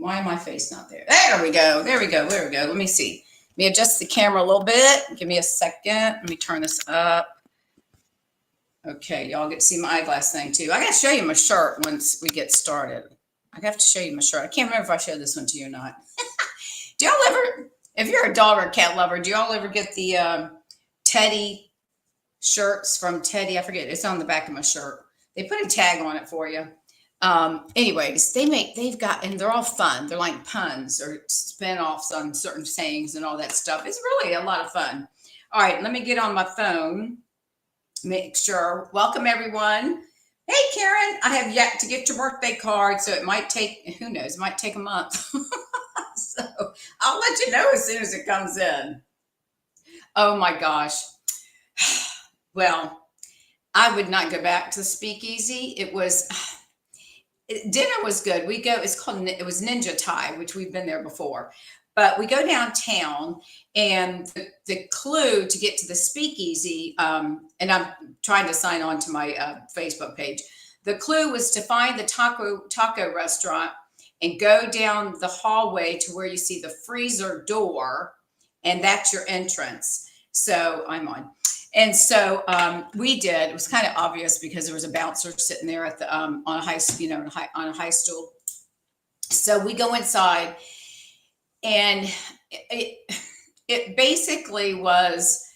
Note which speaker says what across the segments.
Speaker 1: Why am my face not there? There we go. There we go. There we go. Let me see. Let me adjust the camera a little bit. Give me a second. Let me turn this up. Okay, y'all get to see my eyeglass thing too. I got to show you my shirt once we get started. I have to show you my shirt. I can't remember if I showed this one to you or not. Do y'all ever, if you're a dog or cat lover, do y'all ever get the Teddy shirts from Teddy? I forget. It's on the back of my shirt. They put a tag on it for you. Anyways, they've got, and they're all fun. They're like puns or spin-offs on certain sayings and all that stuff. It's really a lot of fun. All right, let me get on my phone. Make sure. Welcome, everyone. Hey, Karen, I have yet to get your birthday card, so it might take, who knows, it might take a month. So I'll let you know as soon as it comes in. Oh my gosh. Well, I would not go back to Speakeasy. Dinner was good. It was Ninja Thai, which we've been there before. But we go downtown, and the clue to get to the Speakeasy, and I'm trying to sign on to my Facebook page. The clue was to find the taco restaurant and go down the hallway to where you see the freezer door, and that's your entrance. So I'm on. And so we did. It was kind of obvious because there was a bouncer sitting there at the on a high stool. So we go inside, and it basically was.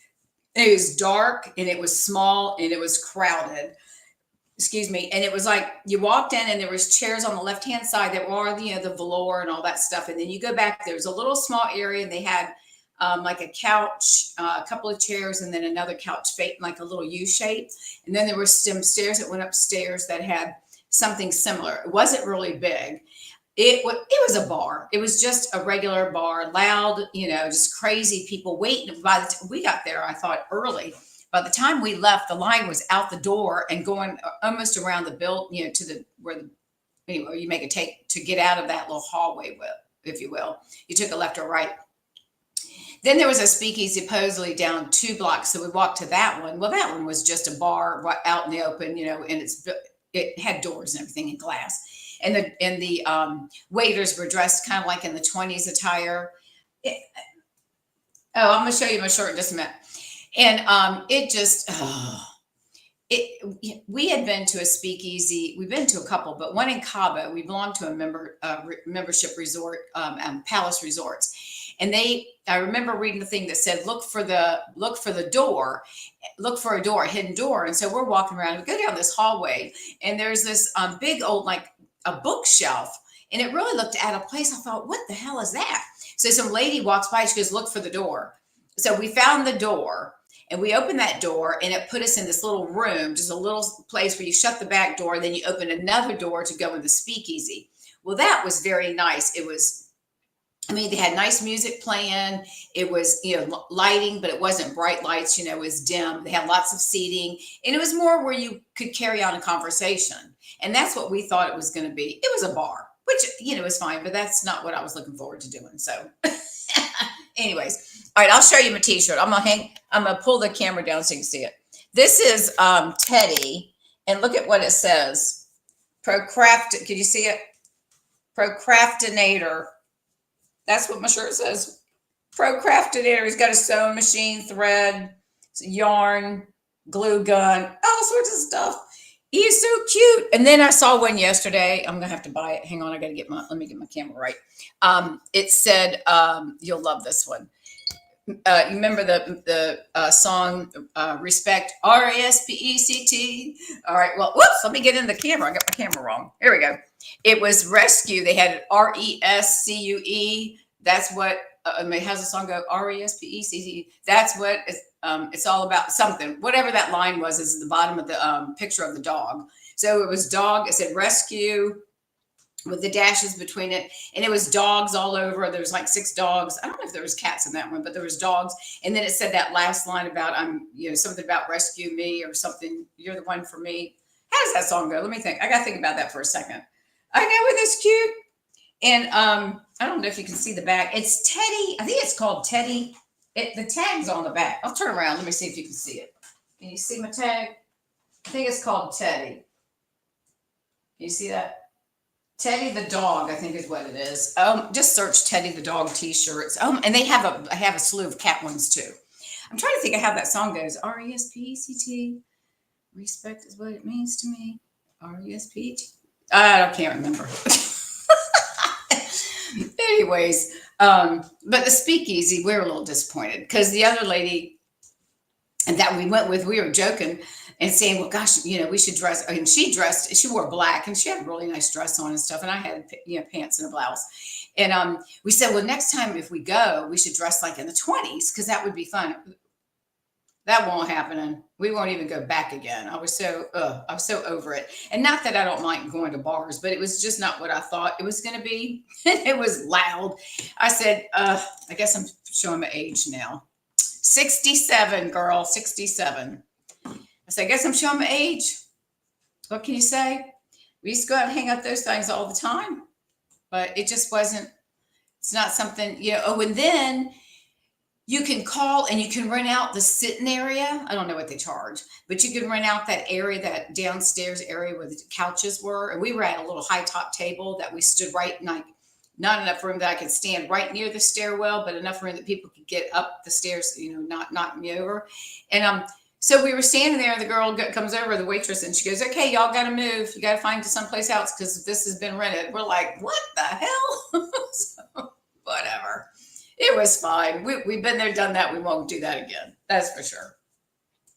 Speaker 1: It was dark, and it was small, and it was crowded. Excuse me. And it was like you walked in, and there was chairs on the left hand side that were all, the velour and all that stuff. And then you go back. There was a little small area, and they had like a couch, a couple of chairs, and then another couch like a little U shape. And then there were some stairs that went upstairs that had something similar. It wasn't really big. It was a bar. It was just a regular bar, loud, just crazy people waiting. By the time we got there, I thought early. By the time we left, the line was out the door and going almost around the building, where you make a take to get out of that little hallway, if you will. You took a left or right. Then there was a Speakeasy supposedly down 2 blocks. So we walked to that one. Well, that one was just a bar right out in the open, and it had doors and everything and glass. And the waiters were dressed kind of like in the 20s attire. I'm going to show you my shirt in just a minute. And we had been to a Speakeasy. We've been to a couple, but one in Cabo. We belonged to a membership resort, Palace Resorts. And I remember reading the thing that said, look for a door, a hidden door. And so we're walking around, we go down this hallway, and there's this big old, like a bookshelf. And it really looked out of place. I thought, what the hell is that? So some lady walks by, she goes, look for the door. So we found the door, and we opened that door, and it put us in this little room, just a little place where you shut the back door, then you open another door to go in the Speakeasy. Well, that was very nice. They had nice music playing. It was, lighting, but it wasn't bright lights, it was dim. They had lots of seating, and it was more where you could carry on a conversation. And that's what we thought it was going to be. It was a bar, which, was fine, but that's not what I was looking forward to doing. So anyways, all right, I'll show you my t-shirt. I'm going to pull the camera down so you can see it. This is Teddy, and look at what it says. Can you see it? Procrastinator. That's what my shirt says. Procrastinator. He's got a sewing machine, thread, yarn, glue gun, all sorts of stuff. He's so cute. And then I saw one yesterday. I'm going to have to buy it. Hang on. Let me get my camera right. It said, you'll love this one. You remember the song, Respect, R-E-S-P-E-C-T. All right. Well, whoops, let me get in the camera. I got my camera wrong. Here we go. It was Rescue. They had it R-E-S-C-U-E. That's what, how's the song go? R-E-S-P-E-C-T. That's what it's all about. Something. Whatever that line was is at the bottom of the picture of the dog. So it was dog. It said Rescue with the dashes between it. And it was dogs all over. There was like 6 dogs. I don't know if there was cats in that one, but there was dogs. And then it said that last line about, something about rescue me or something. You're the one for me. How does that song go? Let me think. I got to think about that for a second. I know it is cute. And I don't know if you can see the back. It's Teddy. I think it's called Teddy. The tag's on the back. I'll turn around. Let me see if you can see it. Can you see my tag? I think it's called Teddy. Can you see that? Teddy the dog, I think is what it is. Just search Teddy the dog t-shirts. And I have a slew of cat ones too. I'm trying to think of how that song goes. R-E-S-P-E-C-T. Respect is what it means to me. R-E-S-P-E-T. I can't remember. Anyways, but the speakeasy, we were a little disappointed because the other lady that we went with, we were joking and saying, well, gosh, we should dress. And she wore black and she had a really nice dress on and stuff. And I had, pants and a blouse. And we said, well, next time if we go, we should dress like in the 20s because that would be fun. That won't happen. And we won't even go back again. I was so over it. And not that I don't like going to bars, but it was just not what I thought it was going to be. It was loud. I said, I guess I'm showing my age now. 67, girl, 67. I said, I guess I'm showing my age. What can you say? We used to go out and hang out those things all the time, but it just wasn't, it's not something, and then you can call and you can rent out the sitting area. I don't know what they charge, but you can rent out that area, that downstairs area where the couches were. And we were at a little high top table that we stood right, like not enough room that I could stand right near the stairwell, but enough room that people could get up the stairs, not knock me over. And so we were standing there and the girl comes over, the waitress, and she goes, okay, y'all got to move. You got to find someplace else because this has been rented. We're like, what the hell? So, whatever. It was fine. We've been there, done that. We won't do that again. That's for sure.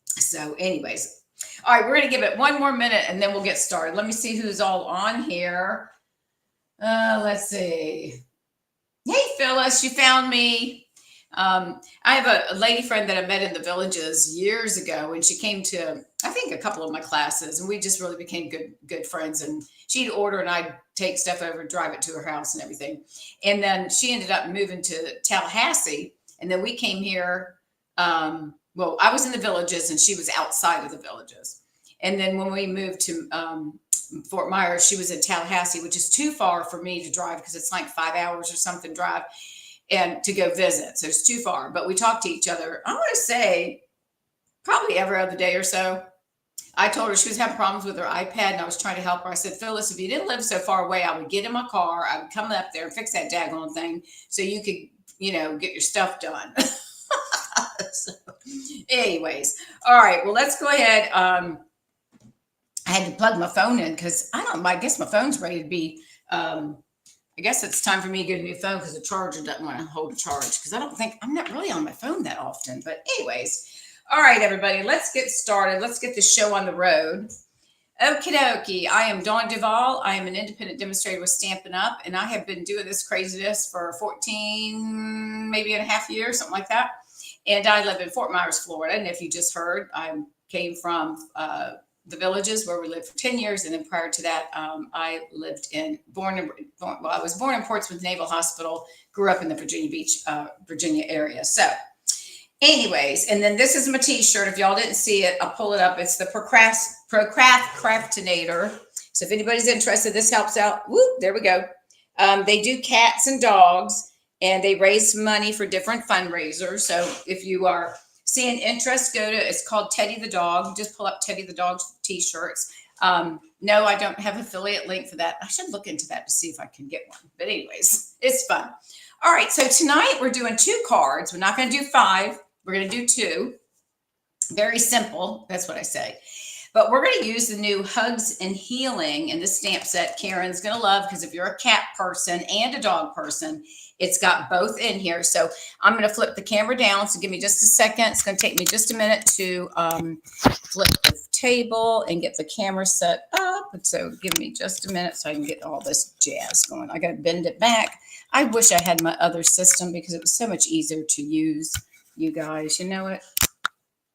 Speaker 1: So anyways, all right, we're going to give it one more minute and then we'll get started. Let me see who's all on here. Let's see. Hey, Phyllis, you found me. I have a lady friend that I met in the Villages years ago, and she came to, I think, a couple of my classes, and we just really became good friends. And she'd order, and I'd take stuff over, drive it to her house, and everything. And then she ended up moving to Tallahassee, and then we came here. Well, I was in the Villages, and she was outside of the Villages. And then when we moved to Fort Myers, she was in Tallahassee, which is too far for me to drive because it's like 5 hours or something drive. And to go visit. So it's too far. But we talked to each other, I want to say, probably every other day or so. I told her she was having problems with her iPad, and I was trying to help her. I said, Phyllis, if you didn't live so far away, I would get in my car. I would come up there and fix that daggone thing so you could, get your stuff done. So, anyways. All right. Well, let's go ahead. I had to plug my phone in because I guess my phone's ready to be I guess it's time for me to get a new phone because the charger doesn't want to hold a charge because I'm not really on my phone that often. But anyways, all right, everybody, let's get started. Let's get the show on the road. Okie dokie. I am Dawn Duvall. I am an independent demonstrator with Stampin Up, and I have been doing this craziness for 14, maybe and a half years, something like that. And I live in Fort Myers, Florida. And if you just heard, I came from the Villages where we lived for 10 years. And then prior to that, I was born in Portsmouth Naval Hospital, grew up in the Virginia Beach, Virginia area. So anyways, and then this is my t-shirt. If y'all didn't see it, I'll pull it up. It's the Procrastinator. So if anybody's interested, this helps out. Woo, there we go. They do cats and dogs, and they raise money for different fundraisers. So if you are seeing interest, it's called Teddy the Dog. Just pull up Teddy the Dog t-shirts. No, I don't have an affiliate link for that. I should look into that to see if I can get one. But anyways, it's fun. All right, so tonight we're doing 2 cards. We're not going to do 5. We're going to do 2. Very simple. That's what I say. But we're going to use the new Hugs and Healing in the stamp set. Karen's going to love because if you're a cat person and a dog person, it's got both in here. So I'm going to flip the camera down. So give me just a second. It's going to take me just a minute to flip the table and get the camera set up. And so give me just a minute so I can get all this jazz going. I got to bend it back. I wish I had my other system because it was so much easier to use, you guys. You know what?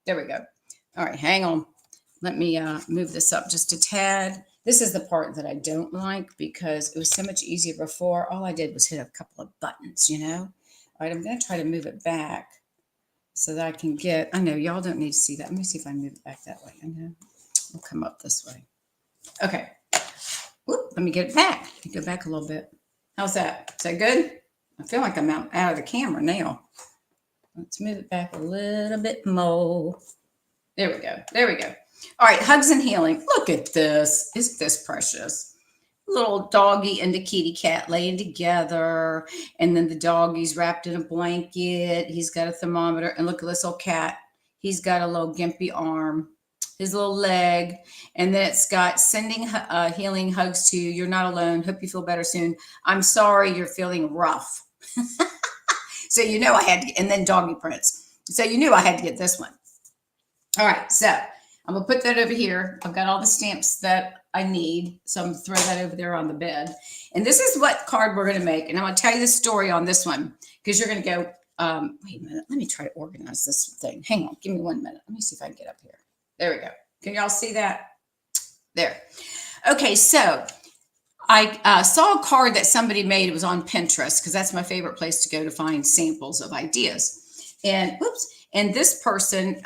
Speaker 1: There we go. All right, hang on. Let me move this up just a tad. This is the part that I don't like because it was so much easier before. All I did was hit a couple of buttons, All right, I'm going to try to move it back so that I can get, I know y'all don't need to see that. Let me see if I move it back that way. I know. I'll come up this way. Okay. Whoop, let me get it back. Go back a little bit. How's that? Is that good? I feel like I'm out of the camera now. Let's move it back a little bit more. There we go. There we go. All right, Hugs and Healing. Look at this. Isn't this precious? little doggy and the kitty cat laying together. And then the doggy's wrapped in a blanket. He's got a thermometer. And look at this little cat. He's got a little gimpy arm, his little leg. And then it's got sending healing hugs to you. You're not alone. Hope you feel better soon. I'm sorry you're feeling rough. So you know I had to, and then doggy prints. So you knew I had to get this one. All right, so I'm gonna put that over here. I've got all the stamps that I need. So I'm gonna throw that over there on the bed. And this is what card we're gonna make. And I'm gonna tell you the story on this one because you're gonna go, wait a minute, let me try to organize this thing. Hang on, give me 1 minute. Let me see if I can get up here. There we go. Can y'all see that? There. Okay, so I saw a card that somebody made. It was on Pinterest because that's my favorite place to go to find samples of ideas. And whoops. And this person,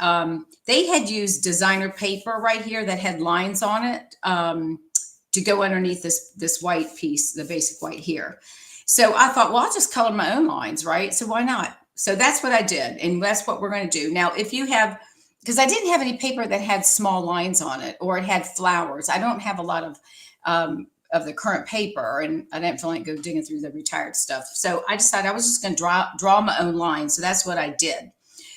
Speaker 1: they had used designer paper right here that had lines on it to go underneath this white piece, the basic white here. So I thought, well, I'll just color my own lines, right? So why not? So that's what I did. And that's what we're going to do. Now, if you have, because I didn't have any paper that had small lines on it or it had flowers. I don't have a lot of the current paper, and I didn't feel like go digging through the retired stuff. So I decided I was just going to draw my own lines. So that's what I did.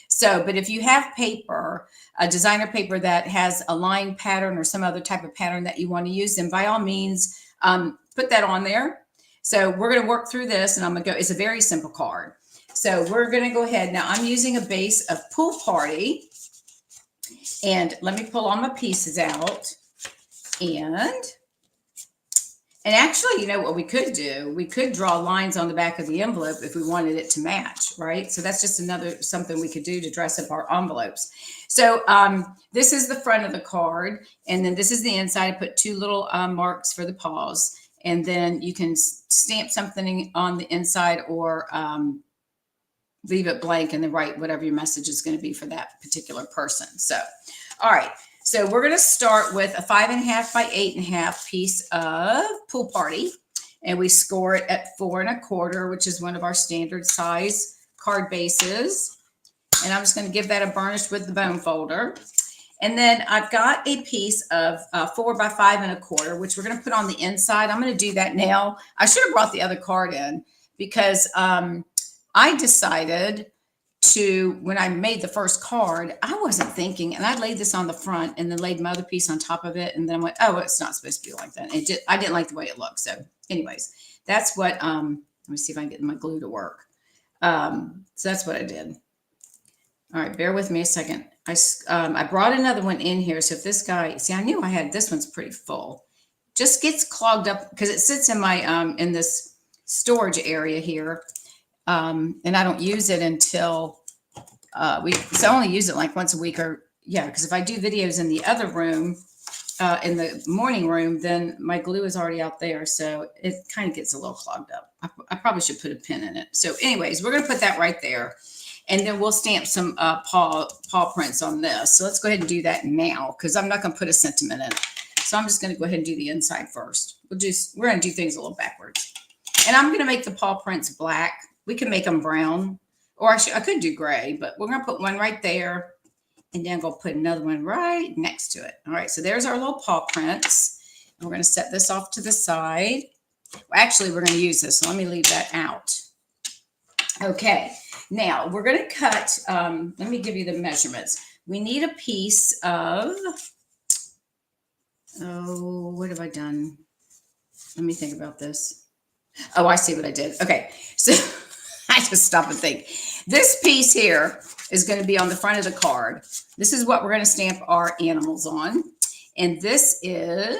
Speaker 1: So, but if you have paper, a designer paper that has a line pattern or some other type of pattern that you want to use, then by all means, put that on there. So we're going to work through this and I'm going to go, it's a very simple card. So we're going to go ahead. Now I'm using a base of Pool Party and let me pull all my pieces out and actually, you know what we could do? We could draw lines on the back of the envelope if we wanted it to match, right? So that's just another something we could do to dress up our envelopes. So this is the front of the card. And then this is the inside. I put two little marks for the paws. And then you can stamp something on the inside or leave it blank and then write whatever your message is going to be for that particular person. So, all right. So we're going to start with a 5.5 by 8.5 piece of Pool Party. And we score it at 4 1/4, which is one of our standard size card bases. And I'm just going to give that a burnish with the bone folder. And then I've got a piece of 4 by 5 1/4, which we're going to put on the inside. I'm going to do that now. I should have brought the other card in because I decided to, when I made the first card, I wasn't thinking, and I laid this on the front and then laid my other piece on top of it. And then I went, oh, it's not supposed to be like that. I didn't like the way it looked. So anyways, that's what, let me see if I can get my glue to work. So that's what I did. All right, bear with me a second. I brought another one in here. So if this guy, see, I knew I had, this one's pretty full. Just gets clogged up because it sits in my, in this storage area here. And I don't use it until so I only use it like once a week or yeah, because if I do videos in the other room, in the morning room, then my glue is already out there. So it kind of gets a little clogged up. I probably should put a pin in it. So anyways, we're going to put that right there. And then we'll stamp some paw prints on this. So let's go ahead and do that now because I'm not going to put a sentiment in it. So I'm just going to go ahead and do the inside first. We're going to do things a little backwards. And I'm going to make the paw prints black. We can make them brown, or I could do gray, but we're going to put one right there. And then I'm going to put another one right next to it. All right, so there's our little paw prints. And we're going to set this off to the side. Well, actually, we're going to use this. So let me leave that out. Okay, now we're going to cut. Let me give you the measurements. We need a piece of, oh, what have I done? Let me think about this. Oh, I see what I did. Okay, so I just stop and think. This piece here is going to be on the front of the card. This is what we're going to stamp our animals on. And this is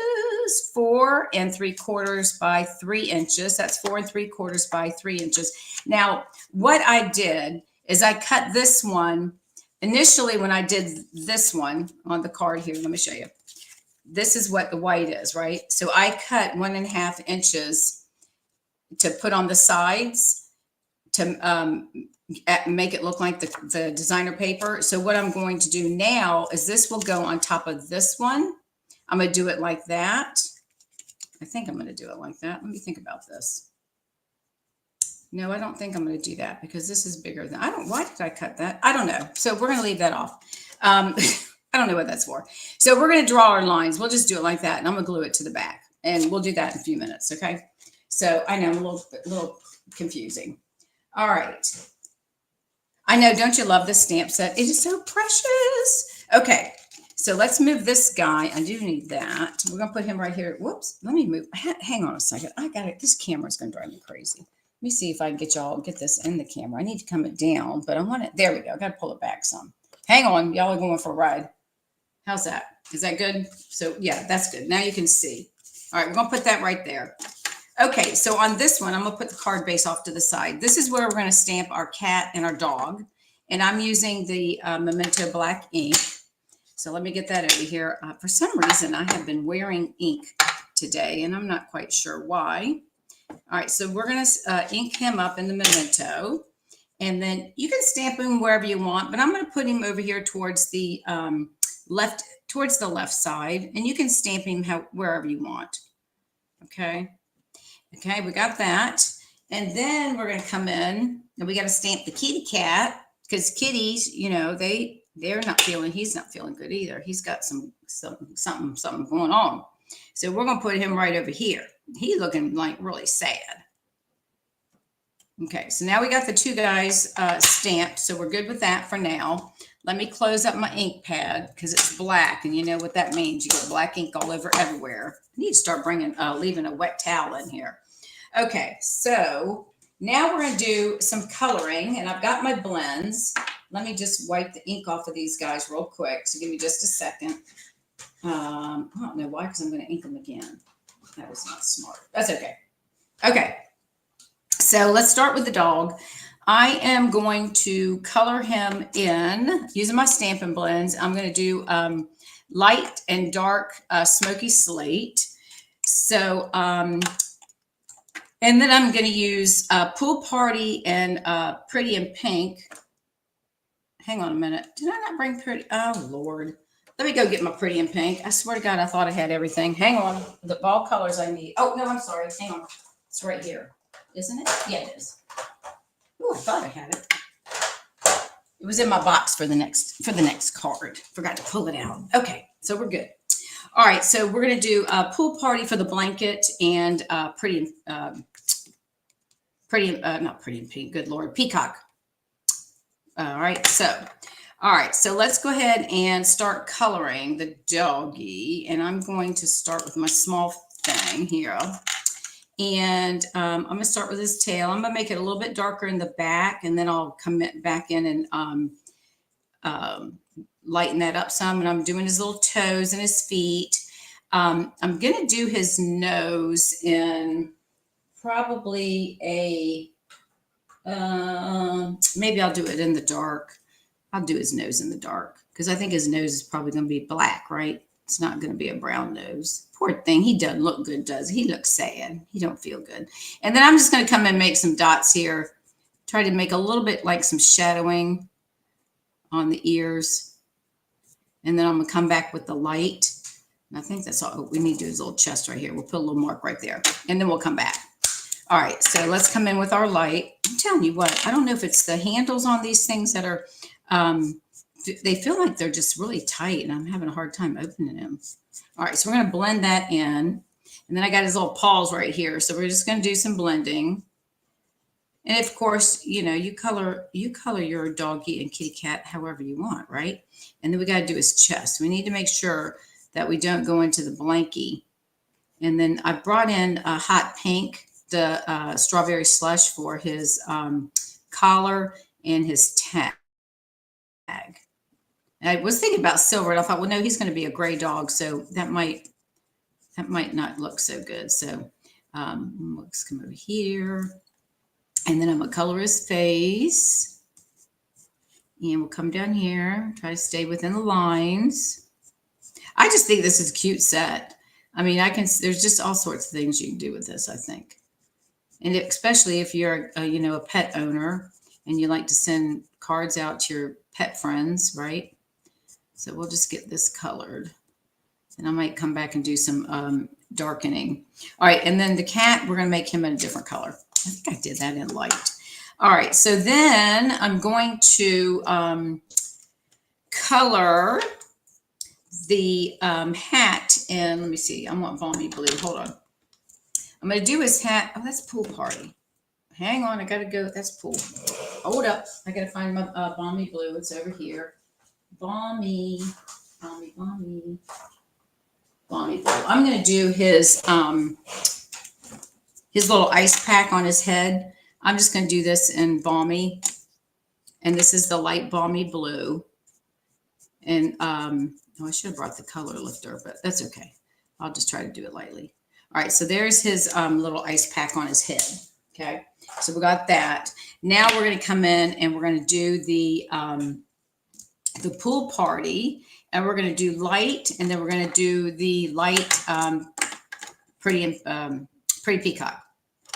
Speaker 1: 4 3/4 by 3 inches. That's 4 3/4 by 3 inches. Now, what I did is I cut this one. Initially, when I did this one on the card here, let me show you. This is what the white is, right? So I cut 1.5 inches to put on the sides to make it look like the designer paper. So what I'm going to do now is this will go on top of this one. I'm going to do it like that. I think I'm going to do it like that. Let me think about this. No, I don't think I'm going to do that because this is bigger than, why did I cut that? I don't know. So we're going to leave that off. I don't know what that's for. So we're going to draw our lines. We'll just do it like that. And I'm going to glue it to the back. And we'll do that in a few minutes, okay? So I know I'm a little confusing. All right. I know, don't you love this stamp set? It is so precious. Okay, so let's move this guy. I do need that. We're gonna put him right here. Whoops, let me move. Hang on a second. I got it. This camera's gonna drive me crazy. Let me see if I can get this in the camera. I need to come it down, but I want it. There we go. I gotta pull it back some. Hang on, y'all are going for a ride. How's that? Is that good? So yeah, that's good. Now you can see. All right, we're gonna put that right there. Okay, so on this one, I'm gonna put the card base off to the side. This is where we're gonna stamp our cat and our dog. And I'm using the Memento black ink. So let me get that over here. For some reason, I have been wearing ink today, and I'm not quite sure why. All right, so we're gonna ink him up in the Memento. And then you can stamp him wherever you want, but I'm gonna put him over here towards the left side, and you can stamp him wherever you want. Okay. Okay, we got that. And then we're going to come in and we got to stamp the kitty cat because kitties, you know, he's not feeling good either. He's got something going on. So we're going to put him right over here. He's looking like really sad. Okay, so now we got the two guys stamped. So we're good with that for now. Let me close up my ink pad because it's black, and you know what that means. You get black ink all over everywhere. I need to start leaving a wet towel in here. Okay, so now we're going to do some coloring, and I've got my blends. Let me just wipe the ink off of these guys real quick. So give me just a second. I don't know why, because I'm going to ink them again. That was not smart. That's okay. Okay, so let's start with the dog. I am going to color him in using my Stampin' Blends. I'm going to do light and dark smoky slate. So, and then I'm going to use Pool Party and Pretty in Pink. Hang on a minute. Did I not bring Pretty? Oh, Lord. Let me go get my Pretty in Pink. I swear to God, I thought I had everything. Hang on. All colors I need. Oh, no, I'm sorry. Hang on. It's right here. Isn't it? Yeah, it is. Oh, I thought I had it. It was in my box for the next card. Forgot to pull it out. Okay, so we're good. All right, so we're gonna do a Pool Party for the blanket and not Pretty in Pink. Good Lord, Peacock. All right, so let's go ahead and start coloring the doggy, and I'm going to start with my small thing here. And I'm going to start with his tail. I'm going to make it a little bit darker in the back, and then I'll come back in and lighten that up some. And I'm doing his little toes and his feet. I'm going to do his nose in probably maybe I'll do it in the dark. I'll do his nose in the dark because I think his nose is probably going to be black, right? It's not going to be a brown nose. Poor thing. He doesn't look good, does he? He looks sad. He don't feel good. And then I'm just going to come and make some dots here. Try to make a little bit like some shadowing on the ears. And then I'm going to come back with the light. And I think that's all we need to do is a little chest right here. We'll put a little mark right there. And then we'll come back. All right. So let's come in with our light. I'm telling you what, I don't know if it's the handles on these things that are, they feel like they're just really tight, and I'm having a hard time opening them. All right, so we're going to blend that in. And then I got his little paws right here. So we're just going to do some blending. And of course, you know, you color your doggy and kitty cat however you want, right? And then we got to do his chest. We need to make sure that we don't go into the blankie. And then I brought in a hot pink, the strawberry slush for his collar and his tag. I was thinking about silver, and I thought, well, no, he's going to be a gray dog, so that might not look so good. So let's come over here, and then I'm going to color his face, and we'll come down here, try to stay within the lines. I just think this is a cute set. I mean, there's just all sorts of things you can do with this, I think, and especially if you're a pet owner and you like to send cards out to your pet friends, right? So we'll just get this colored, and I might come back and do some darkening. All right, and then the cat, we're going to make him in a different color. I think I did that in light. All right, so then I'm going to color the hat And let me see. I want balmy blue. Hold on. I'm going to do his hat. Oh, that's pool party. Hang on. I got to go. That's pool. Hold up. I got to find my balmy blue. It's over here. Balmy blue. I'm going to do his little ice pack on his head. I'm just going to do this in balmy. And this is the light balmy blue. And oh, I should have brought the color lifter, but that's okay. I'll just try to do it lightly. All right, so there's his little ice pack on his head. Okay, so we got that. Now we're going to come in and we're going to do the pool party, and we're going to do light, and then we're going to do the light pretty peacock.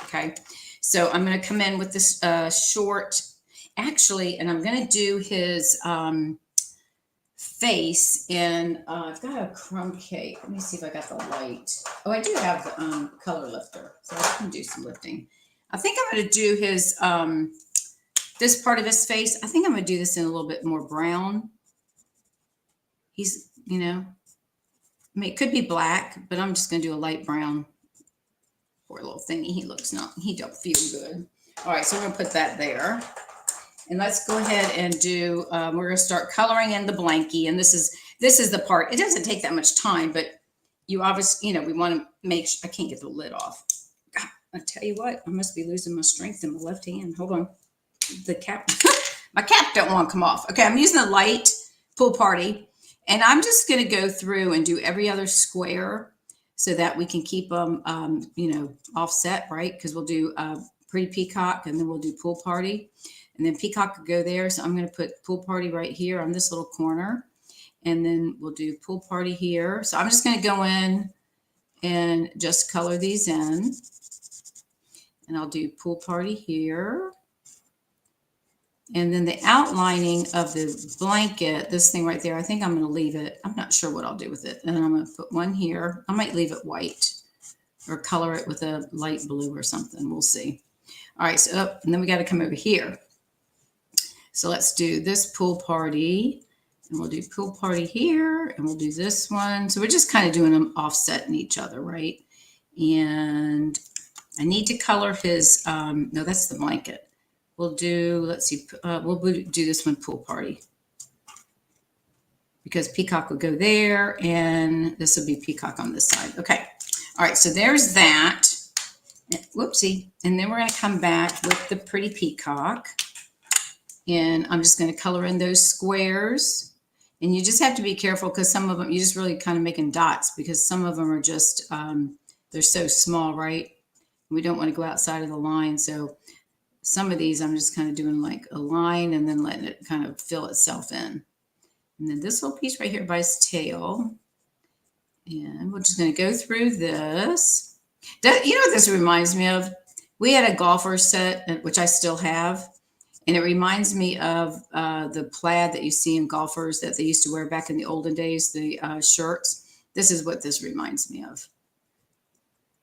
Speaker 1: Okay, so I'm going to come in with this short, actually, and I'm going to do his face, and I've got a crumb cake. Let me see if I got the light. Oh, I do have the color lifter, so I can do some lifting. I think I'm going to do his this part of his face. I think I'm going to do this in a little bit more brown. He's, you know, I mean, it could be black, but I'm just going to do a light brown. Poor little thingy. He don't feel good. All right, so we're going to put that there. And let's go ahead and do, we're going to start coloring in the blankie. And this is the part. It doesn't take that much time, but you obviously, you know, we want to make sure, I can't get the lid off. God, I tell you what, I must be losing my strength in my left hand. Hold on. The cap, my cap don't want to come off. Okay, I'm using the light pool party. And I'm just going to go through and do every other square so that we can keep them, you know, offset, right? Because we'll do pretty peacock, and then we'll do pool party. And then peacock could go there. So I'm going to put pool party right here on this little corner. And then we'll do pool party here. So I'm just going to go in and just color these in. And I'll do pool party here. And then the outlining of the blanket, this thing right there, I think I'm going to leave it. I'm not sure what I'll do with it. And then I'm going to put one here. I might leave it white or color it with a light blue or something. We'll see. All right. So, and then we got to come over here. So let's do this pool party, and we'll do pool party here, and we'll do this one. So we're just kind of doing them offsetting each other, right? And I need to color his, no, that's the blanket. We'll do, let's see, we'll do this one pool party, because peacock will go there, and this will be peacock on this side. Okay. All right. So there's that. Whoopsie. And then we're going to come back with the pretty peacock. And I'm just going to color in those squares. And you just have to be careful, because some of them, you just really kind of making dots, because some of them are just, they're so small, right? We don't want to go outside of the line. So some of these, I'm just kind of doing like a line and then letting it kind of fill itself in. And then this little piece right here by his tail. And we're just going to go through this. You know what this reminds me of? We had a golfer set, which I still have. And it reminds me of the plaid that you see in golfers that they used to wear back in the olden days, the shirts. This is what this reminds me of.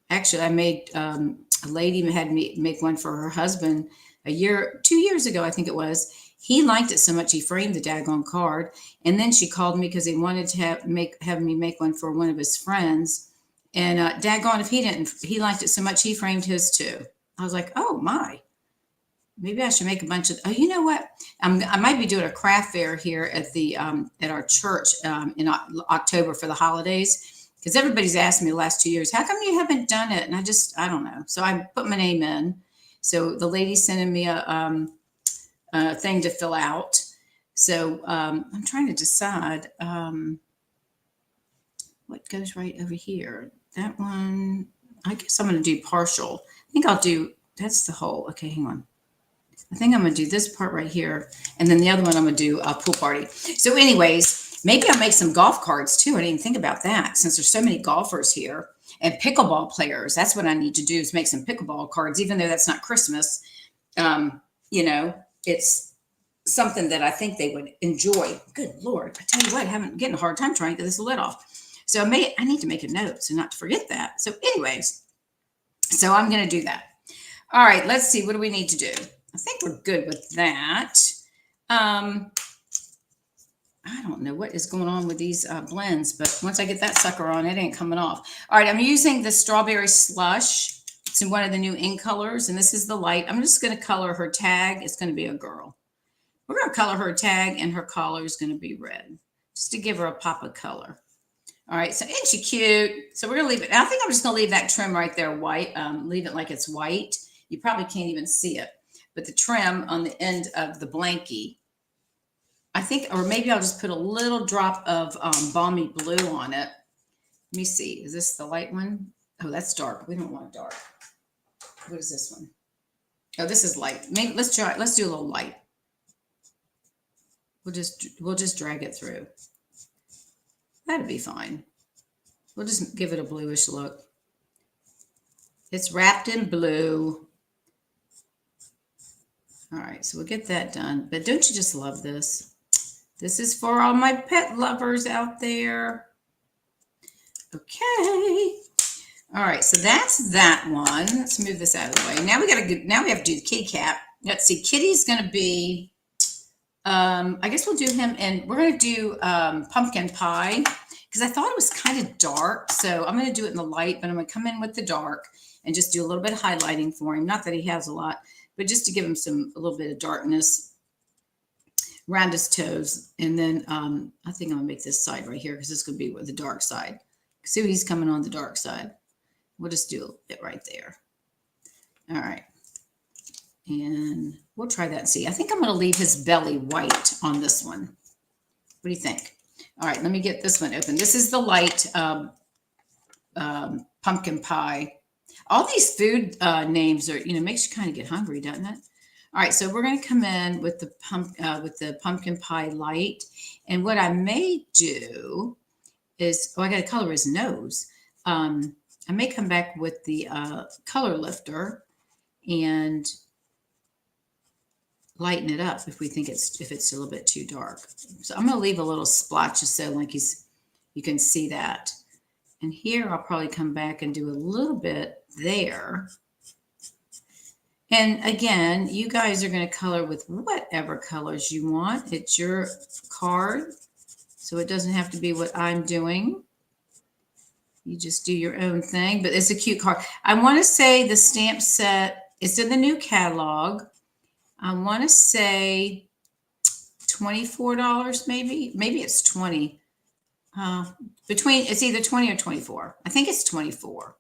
Speaker 1: Actually, I made, a lady had me make one for her husband 2 years ago, I think it was. He liked it so much, he framed the daggone card. And then she called me because he wanted to have me make one for one of his friends. And daggone, if he liked it so much, he framed his too. I was like, oh my. Maybe I should make a bunch of, oh, you know what? I might be doing a craft fair here at the at our church in October for the holidays, because everybody's asked me the last 2 years, how come you haven't done it? And I don't know. So I put my name in. So the lady's sending me a thing to fill out. So I'm trying to decide what goes right over here. That one, I guess I'm going to do partial. I think I'll do, that's the whole, okay, hang on. I think I'm going to do this part right here. And then the other one I'm going to do a pool party. So anyways, maybe I'll make some golf cards too. I didn't even think about that, since there's so many golfers here and pickleball players. That's what I need to do, is make some pickleball cards, even though that's not Christmas. You know, it's something that I think they would enjoy. Good Lord. I tell you what, I'm getting a hard time trying to get this lid off. So I need to make a note so not to forget that. So anyways, so I'm going to do that. All right, let's see. What do we need to do? I think we're good with that. I don't know what is going on with these blends, but once I get that sucker on, it ain't coming off. All right, I'm using the strawberry slush. It's in one of the new ink colors, and this is the light. I'm just going to color her tag. It's going to be a girl. We're going to color her tag, and her collar is going to be red, just to give her a pop of color. All right, so ain't she cute? So we're going to leave it. I think I'm just going to leave that trim right there white, leave it like it's white. You probably can't even see it, but the trim on the end of the blankie, I think, or maybe I'll just put a little drop of balmy blue on it. Let me see. Is this the light one? Oh, that's dark. We don't want dark. What is this one? Oh, this is light. Maybe let's try. Let's do a little light. We'll just drag it through. That'd be fine. We'll just give it a bluish look. It's wrapped in blue. All right, so we'll get that done. But don't you just love this? This is for all my pet lovers out there. Okay. All right, so that's that one. Let's move this out of the way. Now we have to do the kitty cat. Let's see, Kitty's gonna be, I guess we'll do him, and we're gonna do pumpkin pie, because I thought it was kind of dark. So I'm gonna do it in the light, but I'm gonna come in with the dark and just do a little bit of highlighting for him. Not that he has a lot, but just to give him a little bit of darkness around his toes. And then I think I'm gonna make this side right here, because this is gonna be with the dark side. See, he's coming on the dark side. We'll just do it right there. All right. And we'll try that and see. I think I'm gonna leave his belly white on this one. What do you think? All right, let me get this one open. This is the light pumpkin pie. All these food names are, makes you kind of get hungry, doesn't it? All right, so we're going to come in with the pumpkin pie light, and what I may do is, I got to color his nose. I may come back with the color lifter and lighten it up if we think if it's a little bit too dark. So I'm going to leave a little splotch just so like you can see that. And here I'll probably come back and do a little bit there. And again, you guys are going to color with whatever colors you want. It's your card, so it doesn't have to be what I'm doing. You just do your own thing, but it's a cute card. I want to say the stamp set is in the new catalog. I want to say $24 maybe. Maybe it's 20. It's either 20 or 24. I think it's 24.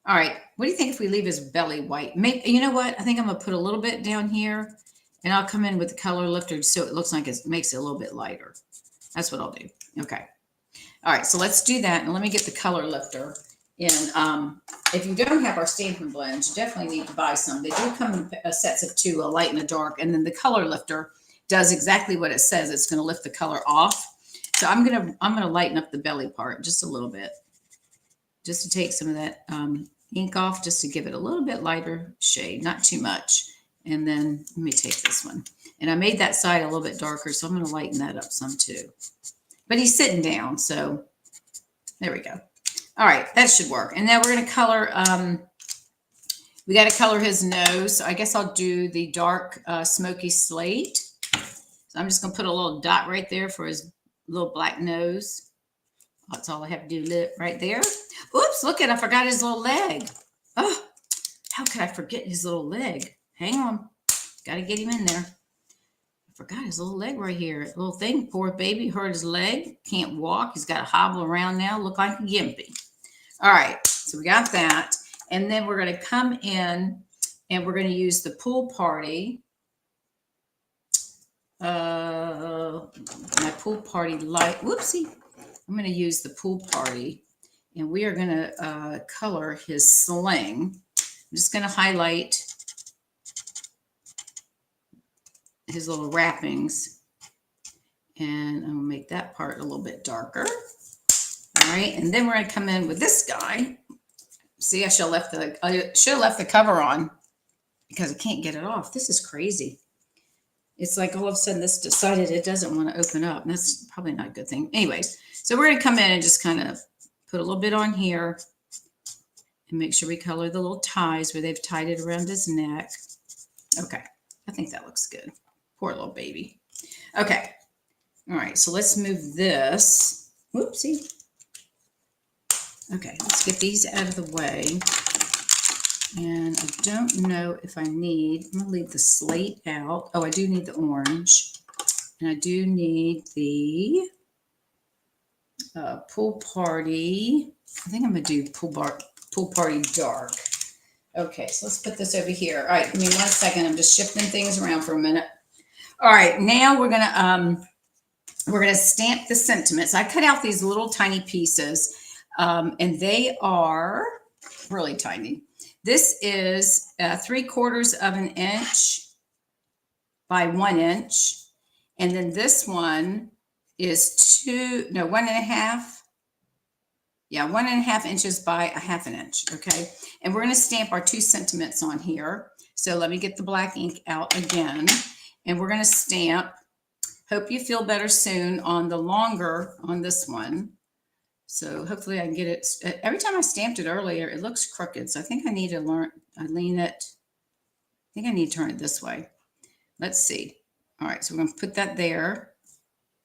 Speaker 1: All right. What do you think if we leave his belly white? Maybe, you know what? I think I'm going to put a little bit down here, and I'll come in with the color lifter so it looks like it makes it a little bit lighter. That's what I'll do. Okay. All right. So let's do that. And let me get the color lifter. And if you don't have our Stampin' blends, you definitely need to buy some. They do come in sets of 2, a light and a dark. And then the color lifter does exactly what it says. It's going to lift the color off. So I'm gonna lighten up the belly part just a little bit, just to take some of that ink off, just to give it a little bit lighter shade, not too much. And then let me take this one. And I made that side a little bit darker, so I'm going to lighten that up some too. But he's sitting down, so there we go. All right, that should work. And now we're going to color, we got to color his nose. So I guess I'll do the dark smoky slate. So I'm just going to put a little dot right there for his little black nose. That's all I have to do right there. Oops, look I forgot his little leg. Oh, how could I forget his little leg? Hang on. Got to get him in there. I forgot his little leg right here. Little thing, poor baby, hurt his leg. Can't walk. He's got to hobble around now. Look like a gimpy. All right, so we got that. And then we're going to come in and we're going to use the pool party. My pool party light. Whoopsie. I'm going to use the pool party, and we are going to color his sling. I'm just going to highlight his little wrappings, and I'm going to make that part a little bit darker. All right, and then we're going to come in with this guy. See, I should have left the cover on because I can't get it off. This is crazy. It's like all of a sudden this decided it doesn't want to open up. And that's probably not a good thing. Anyways, so we're going to come in and just kind of put a little bit on here and make sure we color the little ties where they've tied it around his neck. Okay, I think that looks good. Poor little baby. Okay, All right, so let's move this. Whoopsie. Okay, let's get these out of the way. And I don't know if I need, I'm gonna leave the slate out. Oh, I do need the orange. And I do need the pool party. I think I'm gonna do pool party dark. Okay, so let's put this over here. All right, give me 1 second. I'm just shifting things around for a minute. All right, now we're gonna stamp the sentiments. I cut out these little tiny pieces, and they are really tiny. This is 3/4 of an inch by 1 inch. And then this one is 1.5. Yeah, 1.5 inches by 1/2 inch. Okay. And we're going to stamp our 2 sentiments on here. So let me get the black ink out again. And we're going to stamp "Hope You Feel Better Soon" on the longer on this one. So hopefully I can get it. Every time I stamped it earlier, it looks crooked. So I think I need to lean it. I think I need to turn it this way. Let's see. All right, so we're going to put that there.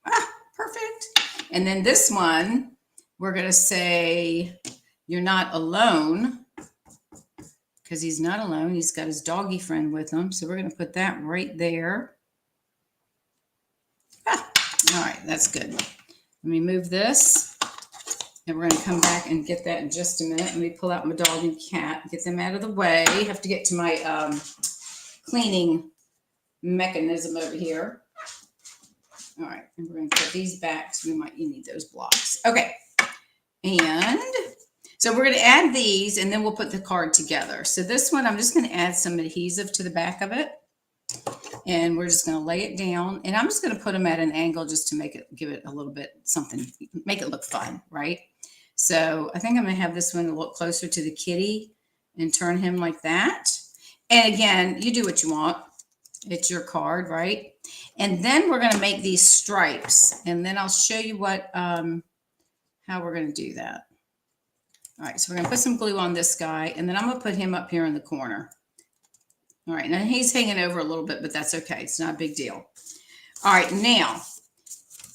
Speaker 1: Ah, perfect. And then this one, we're going to say, "You're not alone," because he's not alone. He's got his doggy friend with him. So we're going to put that right there. Ah, all right, that's good. Let me move this. And we're going to come back and get that in just a minute. Let me pull out my dog and cat, get them out of the way. I have to get to my cleaning mechanism over here. All right, and we're going to put these back. So you need those blocks. Okay, and so we're going to add these, and then we'll put the card together. So this one, I'm just going to add some adhesive to the back of it, and we're just going to lay it down. And I'm just going to put them at an angle just to give it a little bit something, make it look fun, right? So I think I'm going to have this one look closer to the kitty and turn him like that. And again, you do what you want. It's your card, right? And then we're going to make these stripes, and then I'll show you how we're going to do that. All right, so we're going to put some glue on this guy, and then I'm going to put him up here in the corner. All right, now he's hanging over a little bit, but that's okay. It's not a big deal. All right, now,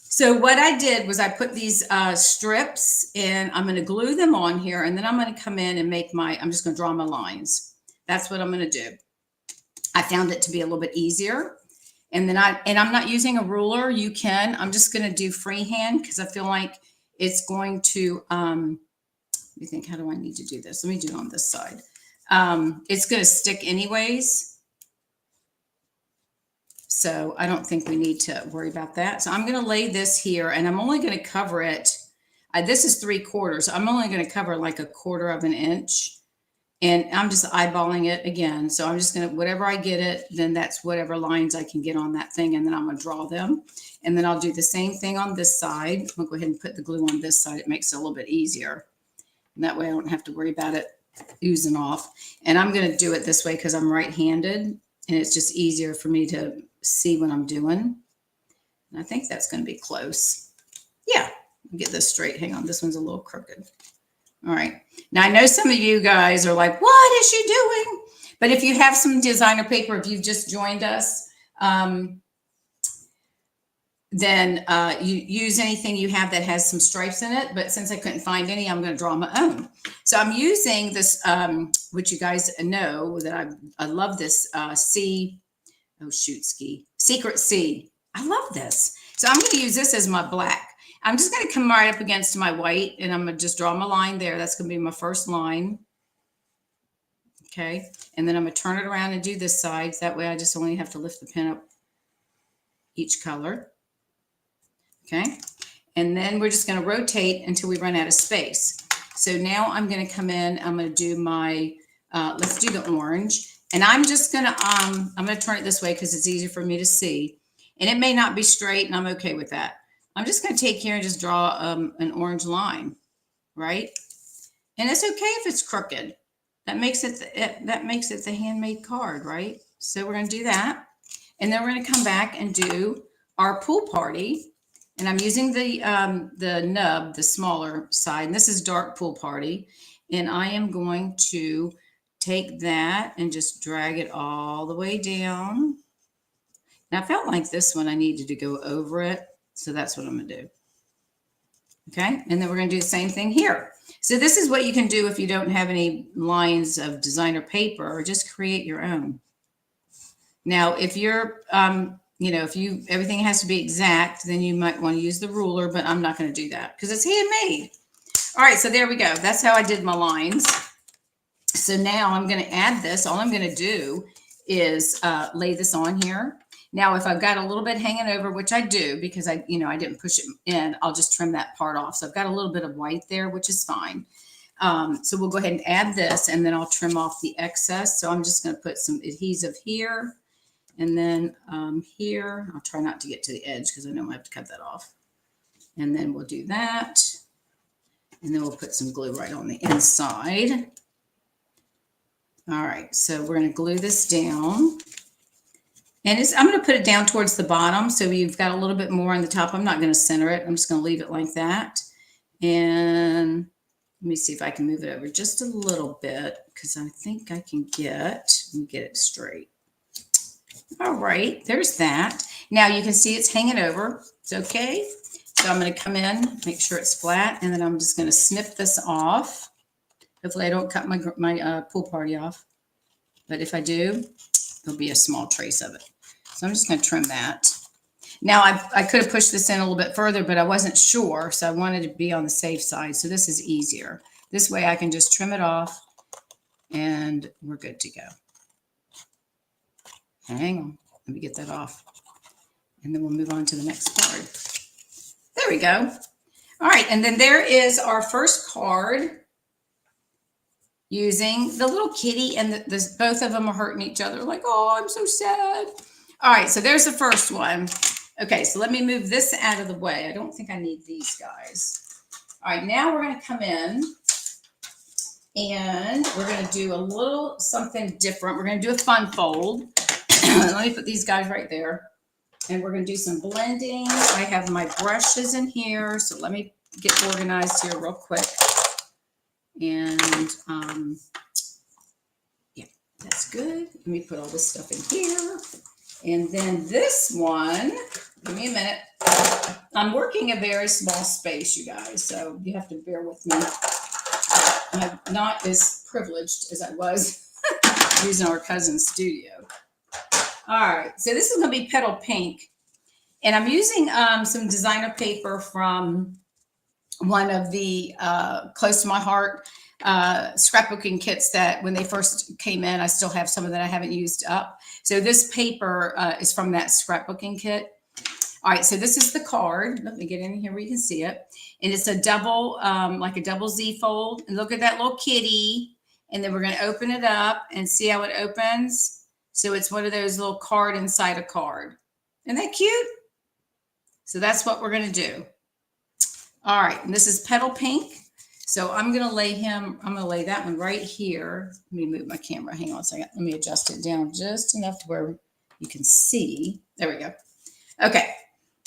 Speaker 1: so what I did was I put these strips, and I'm going to glue them on here, and then I'm going to come in and I'm just going to draw my lines. That's what I'm going to do. I found it to be a little bit easier. And then I'm not using a ruler. You can. I'm just going to do freehand because I feel like it's going to, let me think, how do I need to do this? Let me do it on this side. It's going to stick anyways. So I don't think we need to worry about that. So I'm going to lay this here, and I'm only going to cover it. This is 3/4. I'm only going to cover like 1/4 of an inch. And I'm just eyeballing it again. So I'm just going to, whatever I get it, then that's whatever lines I can get on that thing. And then I'm going to draw them. And then I'll do the same thing on this side. I'm going to go ahead and put the glue on this side. It makes it a little bit easier. And that way I don't have to worry about it oozing off. And I'm going to do it this way because I'm right-handed. And it's just easier for me to see what I'm doing. And I think that's going to be close. Yeah, get this straight. Hang on. This one's a little crooked. All right. Now, I know some of you guys are like, "What is she doing?" But if you have some designer paper, if you've just joined us, then you use anything you have that has some stripes in it. But since I couldn't find any, I'm going to draw my own. So I'm using this, which you guys know that I love this Secret C. I love this. So I'm going to use this as my black. I'm just going to come right up against my white, and I'm going to just draw my line there. That's going to be my first line. Okay. And then I'm going to turn it around and do this side. That way I just only have to lift the pen up each color. Okay. And then we're just going to rotate until we run out of space. So now I'm going to come in. I'm going to do my, let's do the orange. And I'm just going to, I'm going to turn it this way because it's easier for me to see. And it may not be straight, and I'm okay with that. I'm just going to take here and just draw an orange line, right? And it's okay if it's crooked. That makes it the handmade card, right? So we're going to do that. And then we're going to come back and do our pool party. And I'm using the nub, the smaller side. And this is dark pool party. And I am going to take that and just drag it all the way down. Now, I felt like this one I needed to go over it. So that's what I'm going to do. Okay. And then we're going to do the same thing here. So this is what you can do if you don't have any lines of designer paper, or just create your own. Now, if you're, if everything has to be exact, then you might want to use the ruler, but I'm not going to do that because it's handmade. All right. So there we go. That's how I did my lines. So now I'm going to add this. All I'm going to do is lay this on here. Now, if I've got a little bit hanging over, which I do because I didn't push it in, I'll just trim that part off. So I've got a little bit of white there, which is fine. So we'll go ahead and add this, and then I'll trim off the excess. So I'm just going to put some adhesive here, and then here. I'll try not to get to the edge because I know I have to cut that off. And then we'll do that. And then we'll put some glue right on the inside. All right, so we're going to glue this down. And I'm going to put it down towards the bottom, so you've got a little bit more on the top. I'm not going to center it. I'm just going to leave it like that. And let me see if I can move it over just a little bit, because I think I can let me get it straight. All right, there's that. Now you can see it's hanging over. It's okay. So I'm going to come in, make sure it's flat, and then I'm just going to snip this off. Hopefully I don't cut my pool party off. But if I do, there'll be a small trace of it. So I'm just going to trim that. Now I could have pushed this in a little bit further, but I wasn't sure. So I wanted to be on the safe side. So this is easier. This way I can just trim it off and we're good to go. Hang on. Let me get that off. And then we'll move on to the next card. There we go. All right. And then there is our first card, using the little kitty, and both of them are hurting each other. Like, oh, I'm so sad. All right, so there's the first one. Okay, so let me move this out of the way. I don't think I need these guys. All right, now we're going to come in, and we're going to do a little something different. We're going to do a fun fold. Let me put these guys right there. And we're going to do some blending. I have my brushes in here, so let me get organized here real quick. And yeah, that's good. Let me put all this stuff in here. And then this one, give me a minute. I'm working a very small space, you guys, so you have to bear with me. I'm not as privileged as I was using our cousin's studio. All right, so this is going to be Petal Pink. And I'm using some designer paper from one of the close to my heart scrapbooking kits that when they first came in, I still have some of that I haven't used up. So this paper is from that scrapbooking kit. All right, so this is the card. Let me get in here where you can see it. And it's a double, like a double Z fold. And look at that little kitty. And then we're going to open it up and see how it opens. So it's one of those little card inside a card. Isn't that cute? So that's what we're going to do. All right, and this is Petal Pink. So I'm going to lay that one right here. Let me move my camera. Hang on a second. Let me adjust it down just enough to where you can see. There we go. Okay.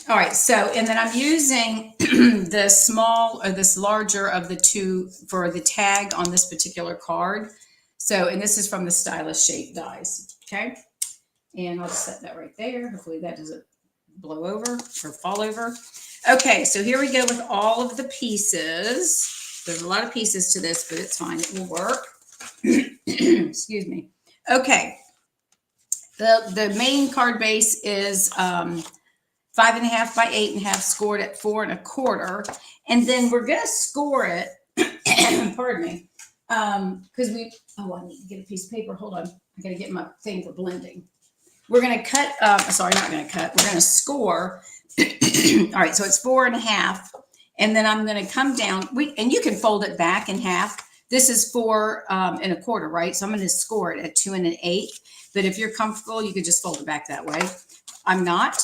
Speaker 1: All right. So, and then I'm using the small or this larger of the two for the tag on this particular card. So, and this is from the Stylish Shape dies. Okay. And I'll just set that right there. Hopefully that doesn't blow over or fall over. Okay, so here we go with all of the pieces. There's a lot of pieces to this, but it's fine. It will work. Excuse me. Okay. The main card base is 5.5 by 8.5, scored at 4 1/4. And then we're going to score it, pardon me, because I need to get a piece of paper. Hold on. I got to get my thing for blending. We're going to cut, sorry, not going to cut. We're going to score. All right, so it's 4 1/2. And then I'm going to come down. And you can fold it back in half. This is 4 1/4, right? So I'm going to score it at 2 1/8. But if you're comfortable, you could just fold it back that way. I'm not.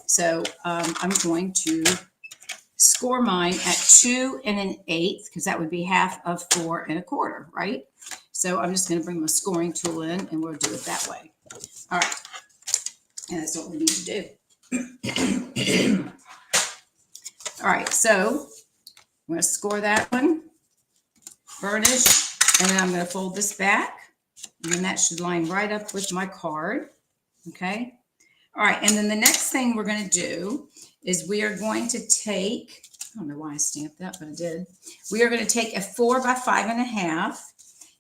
Speaker 1: So I'm going to score mine at 2 1/8, because that would be half of 4 1/4, right? So I'm just going to bring my scoring tool in, and we'll do it that way. All right. And that's what we need to do. All right, so I'm going to score that one, burnish, and then I'm going to fold this back, and then that should line right up with my card. Okay. All right, and then the next thing we're going to do is we are going to take, I don't know why I stamped that, but I did. We are going to take a 4 by 5.5,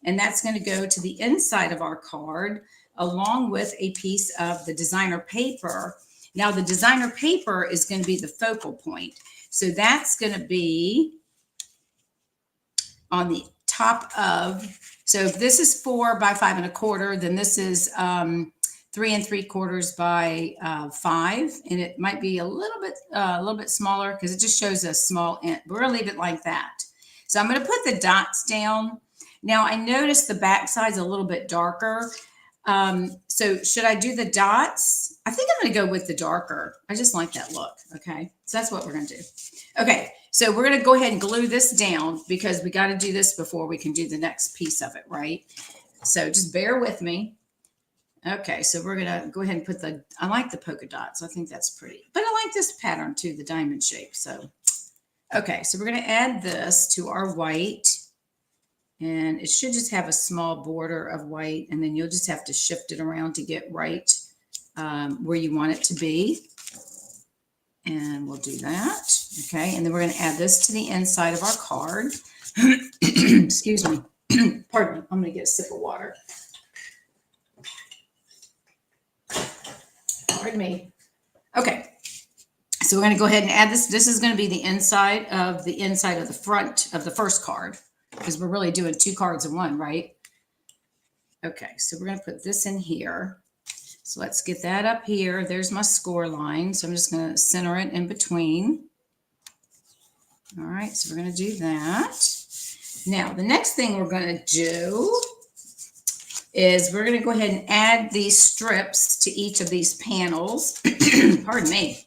Speaker 1: and that's going to go to the inside of our card, along with a piece of the designer paper. Now, the designer paper is going to be the focal point. So that's going to be on the top of, so if this is 4 by 5.25, then this is 3 3/4 by 5, and it might be a little bit smaller because it just shows a small end. We're gonna leave it like that. So I'm gonna put the dots down. Now I noticed the back side's a little bit darker. So should I do the dots? I think I'm gonna go with the darker. I just like that look. Okay, so that's what we're gonna do. Okay, so we're gonna go ahead and glue this down because we got to do this before we can do the next piece of it, right? So just bear with me. Okay, so we're gonna go ahead and put I like the polka dots. I think that's pretty, but I like this pattern too, the diamond shape. So, okay, so we're gonna add this to our white, and it should just have a small border of white, and then you'll just have to shift it around to get right where you want it to be. And we'll do that. Okay, and then we're gonna add this to the inside of our card. Excuse me, pardon me, I'm gonna get a sip of water. Pardon me. Okay, so we're going to go ahead and add this. This is going to be the inside of the front of the first card because we're really doing 2 cards in one, right? Okay, so we're going to put this in here. So let's get that up here. There's my score line. So I'm just going to center it in between. All right, so we're going to do that. Now, the next thing we're going to do is we're going to go ahead and add these strips to each of these panels. Pardon me.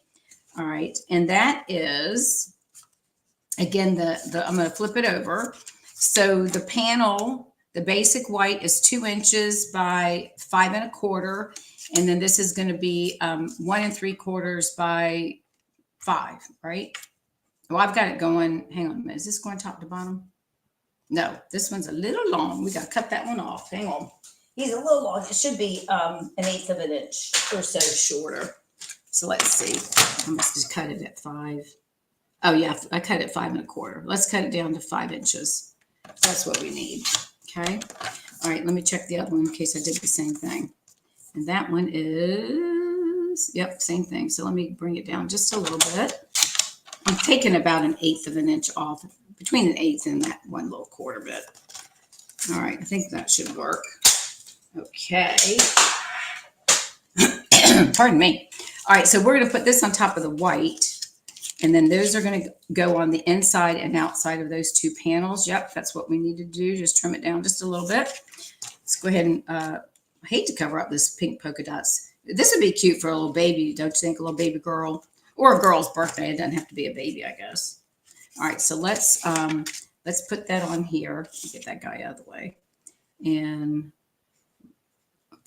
Speaker 1: All right. And that is, again, I'm going to flip it over. So the panel, the basic white is 2 inches by 5 1/4. And then this is going to be 1 3/4 by 5, right? Well, I've got it going. Hang on a minute. Is this going top to bottom? No, this one's a little long. We got to cut that one off. Hang on. He's a little long. It should be 1/8 of an inch or so shorter. So let's see. I must have cut it at 5. Oh yeah, I cut it 5 1/4. Let's cut it down to 5 inches. That's what we need. Okay. All right. Let me check the other one in case I did the same thing. And that one is, yep, same thing. So let me bring it down just a little bit. I'm taking about 1/8 of an inch off, between 1/8 and that 1 little quarter bit. All right. I think that should work. Okay. Pardon me. All right, so we're going to put this on top of the white, and then those are going to go on the inside and outside of those 2 panels. Yep, that's what we need to do. Just trim it down just a little bit. Let's go ahead and, I hate to cover up this pink polka dots. This would be cute for a little baby, don't you think? A little baby girl or a girl's birthday. It doesn't have to be a baby, I guess. All right, so let's put that on here. Get that guy out of the way. And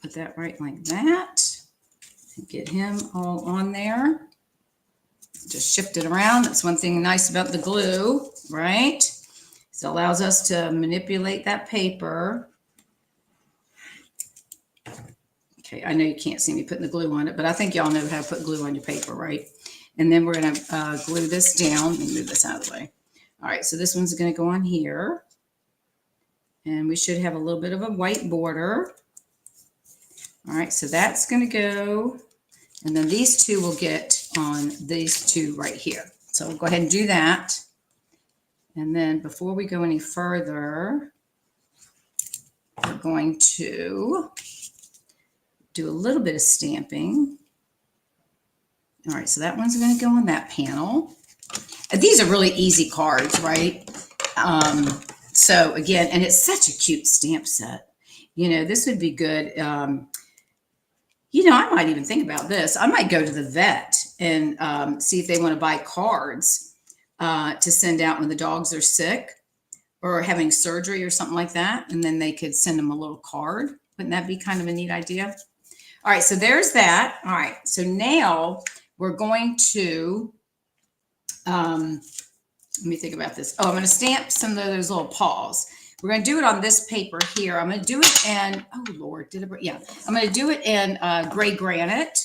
Speaker 1: put that right like that. Get him all on there. Just shift it around. That's one thing nice about the glue, right? It allows us to manipulate that paper. Okay, I know you can't see me putting the glue on it, but I think y'all know how to put glue on your paper, right? And then we're going to glue this down. Let me move this out of the way. All right, so this one's going to go on here. And we should have a little bit of a white border. All right, so that's going to go, and then these 2 will get on these 2 right here. So we'll go ahead and do that. And then before we go any further, we're going to do a little bit of stamping. All right, so that one's going to go on that panel. And these are really easy cards, right? So again, and it's such a cute stamp set. You know, this would be good. You know, I might even think about this. I might go to the vet and see if they want to buy cards to send out when the dogs are sick or having surgery or something like that. And then they could send them a little card. Wouldn't that be kind of a neat idea? All right, so there's that. All right, so now we're going to, let me think about this. Oh, I'm going to stamp some of those little paws. We're going to do it on this paper here. I'm going to do it in, oh Lord, yeah. I'm going to do it in gray granite.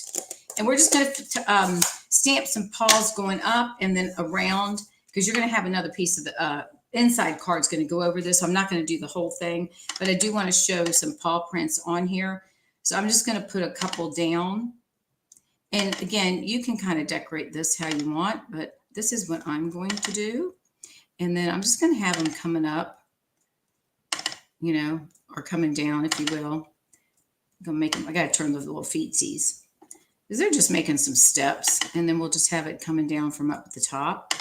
Speaker 1: And we're just going to stamp some paws going up and then around, because you're going to have another piece of the inside card's going to go over this. So I'm not going to do the whole thing, but I do want to show some paw prints on here. So I'm just going to put a couple down. And again, you can kind of decorate this how you want, but this is what I'm going to do. And then I'm just going to have them coming up, you know, or coming down, if you will. I'm going to make them, I got to turn those little feetsies, because they're just making some steps. And then we'll just have it coming down from up at the top.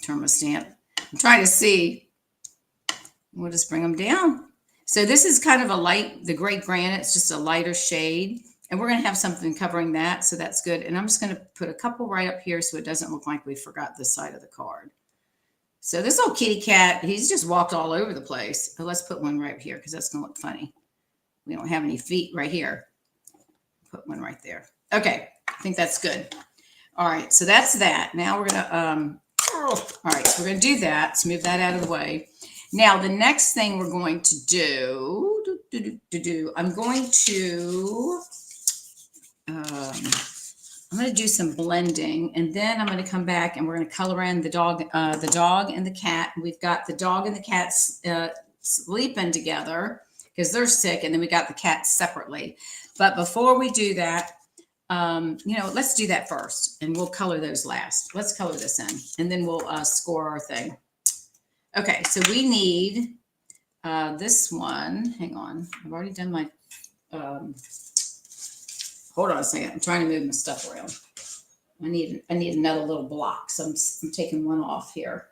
Speaker 1: Turn my stamp. I'm trying to see. We'll just bring them down. So this is kind of a light, the gray granite's just a lighter shade. And we're going to have something covering that, so that's good. And I'm just going to put a couple right up here so it doesn't look like we forgot this side of the card. So this little kitty cat, he's just walked all over the place. But let's put one right here because that's going to look funny. We don't have any feet right here. Put one right there. Okay, I think that's good. All right, so that's that. Now we're going to, all right, so we're going to do that. Let's move that out of the way. Now, the next thing we're going to do, I'm going to do some blending, and then I'm going to come back and we're going to color in the dog and the cat. We've got the dog and the cat sleeping together because they're sick, and then we got the cat separately. But before we do that, you know, let's do that first, and we'll color those last. Let's color this in, and then we'll score our thing. Okay, so we need this one. Hang on, I've already done my. Hold on a second. I'm trying to move my stuff around. I need another little block, so I'm taking one off here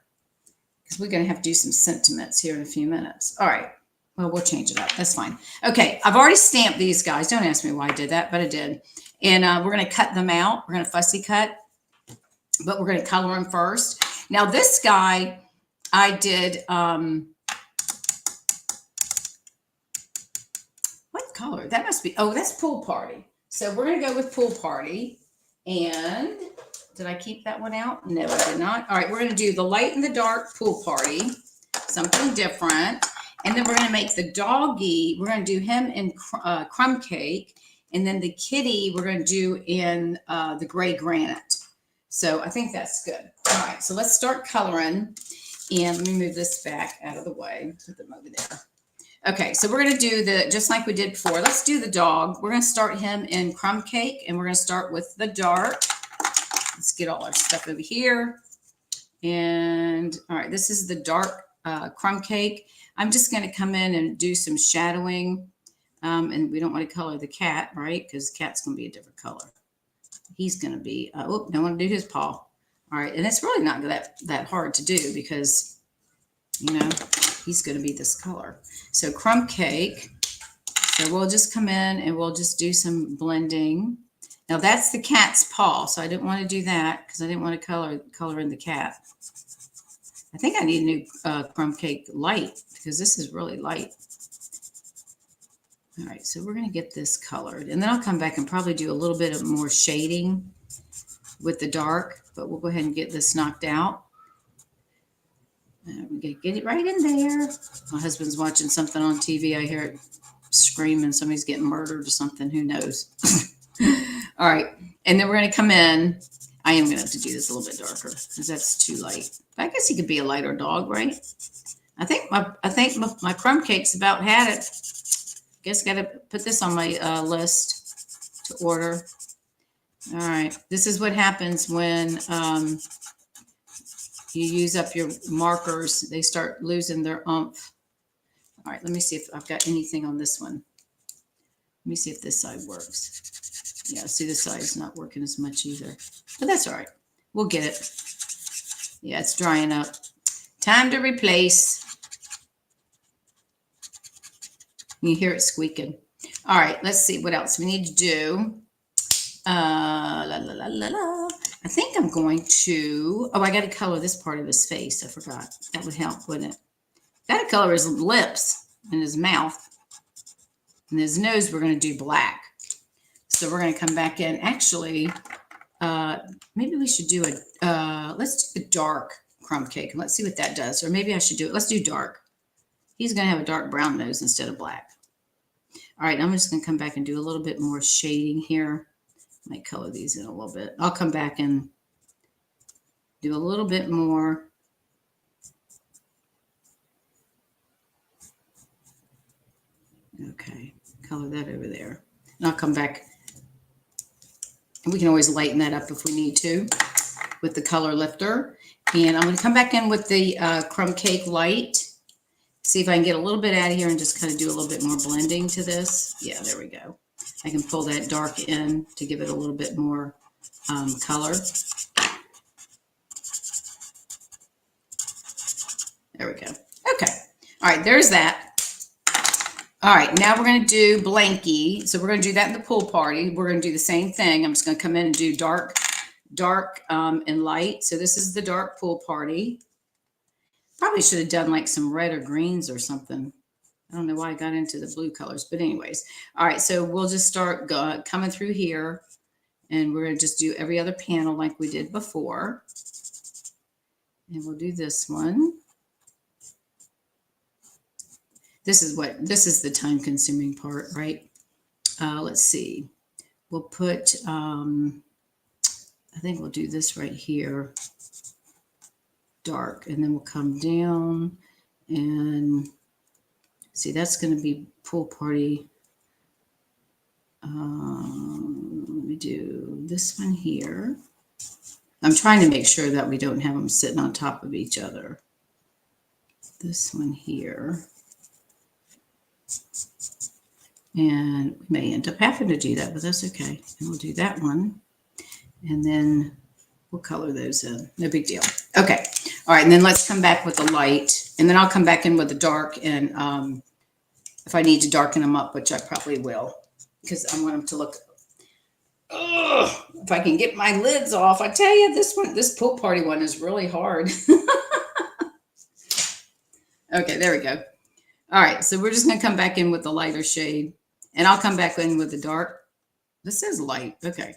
Speaker 1: because we're going to have to do some sentiments here in a few minutes. All right. Well, we'll change it up. That's fine. Okay, I've already stamped these guys. Don't ask me why I did that, but I did. And we're going to cut them out. We're going to fussy cut, but we're going to color them first. Now, this guy, I did, what color? That must be, oh, that's Pool Party. So we're going to go with Pool Party. And did I keep that one out? No, I did not. All right, we're going to do the light and the dark Pool Party, something different. And then we're going to make the doggy, we're going to do him in crumb cake. And then the kitty, we're going to do in the gray granite. So I think that's good. All right, so let's start coloring. And let me move this back out of the way. Put them over there. Okay, so we're going to do just like we did before. Let's do the dog. We're going to start him in crumb cake, and we're going to start with the dark. Let's get all our stuff over here. And all right, this is the dark crumb cake. I'm just going to come in and do some shadowing. And we don't want to color the cat, right? Because the cat's going to be a different color. He's going to be, oh, don't want to do his paw. All right, and it's really not that hard to do because, you know, he's going to be this color. So crumb cake. So we'll just come in and we'll just do some blending. Now that's the cat's paw. So I didn't want to do that because I didn't want to color in the cat. I think I need a new crumb cake light because this is really light. All right, so we're going to get this colored. And then I'll come back and probably do a little bit of more shading with the dark. But we'll go ahead and get this knocked out. We're going to get it right in there. My husband's watching something on TV. I hear it screaming. Somebody's getting murdered or something. Who knows? All right. And then we're going to come in. I am going to have to do this a little bit darker because that's too light. I guess he could be a lighter dog, right? I think my crumb cake's about had it. Guess got to put this on my list to order. All right. This is what happens when you use up your markers. They start losing their oomph. All right. Let me see if I've got anything on this one. Let me see if this side works. Yeah, see, this side is not working as much either. But that's all right. We'll get it. Yeah, it's drying up. Time to replace. You hear it squeaking. All right, let's see what else we need to do. I think I'm going to, I got to color this part of his face. I forgot. That would help, wouldn't it? Got to color his lips and his mouth. And his nose, we're going to do black. So we're going to come back in. Actually, maybe we should do let's do a dark crumb cake. And let's see what that does. Or maybe I should do it. Let's do dark. He's going to have a dark brown nose instead of black. All right, I'm just going to come back and do a little bit more shading here Might color these in a little bit. I'll come back and do a little bit more. Okay, color that over there. And I'll come back, and we can always lighten that up if we need to with the color lifter. And I'm going to come back in with the crumb cake light. See if I can get a little bit out of here and just kind of do a little bit more blending to this. Yeah, there we go. I can pull that dark in to give it a little bit more color. There we go. Okay. All right, there's that. All right, now we're going to do blankie. So we're going to do that in the pool party. We're going to do the same thing. I'm just going to come in and do dark, and light. So this is the dark pool party. Probably should have done like some red or greens or something. I don't know why I got into the blue colors, but anyways. All right, so we'll just start coming through here, and we're going to just do every other panel like we did before. And we'll do this one. This is the time consuming part, right? Let's see. We'll put, I think we'll do this right here, dark, and then we'll come down and see, that's going to be pool party. Let me do this one here. I'm trying to make sure that we don't have them sitting on top of each other. This one here. And we may end up having to do that, but that's okay. And we'll do that one. And then we'll color those in. No big deal. Okay. All right. And then let's come back with the light. And then I'll come back in with the dark. And if I need to darken them up, which I probably will, because I want them to look. Ugh, if I can get my lids off, I tell you, this pool party one is really hard. Okay, there we go. All right, so we're just going to come back in with the lighter shade, and I'll come back in with the dark. This is light. Okay.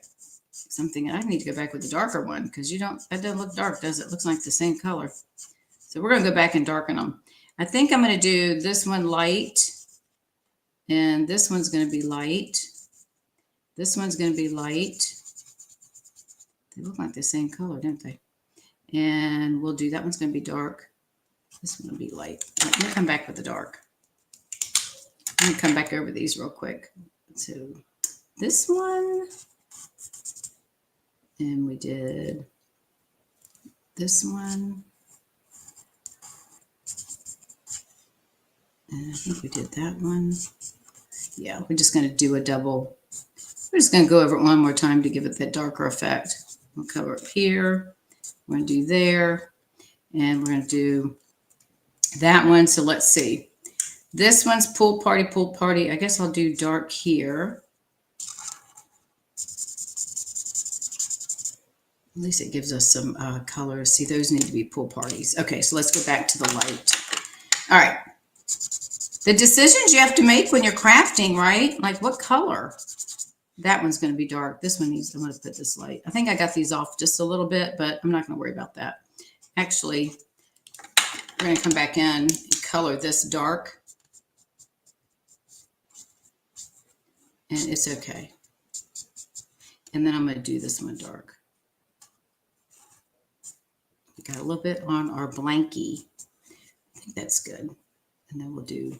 Speaker 1: Something I need to go back with the darker one, because that doesn't look dark, does it? Looks like the same color. So we're going to go back and darken them. I think I'm going to do this one light, and this one's going to be light. This one's going to be light. They look like the same color, don't they? And we'll do, that one's going to be dark. This one will be light. Let me come back with the dark. I'm going to come back over these real quick. So this one, and we did this one. And I think we did that one. Yeah, we're just going to do a double. We're just going to go over it one more time to give it that darker effect. We'll cover up here. We're going to do there. And we're going to do that one. So let's see. This one's pool party. I guess I'll do dark here. At least it gives us some colors. See, those need to be pool parties. Okay, so let's go back to the light. All right. The decisions you have to make when you're crafting, right? Like what color? That one's going to be dark. This one needs, I'm going to put this light. I think I got these off just a little bit, but I'm not going to worry about that. Actually, we're going to come back in and color this dark. And it's okay. And then I'm going to do this one dark. We got a little bit on our blankie. I think that's good. And then we'll do,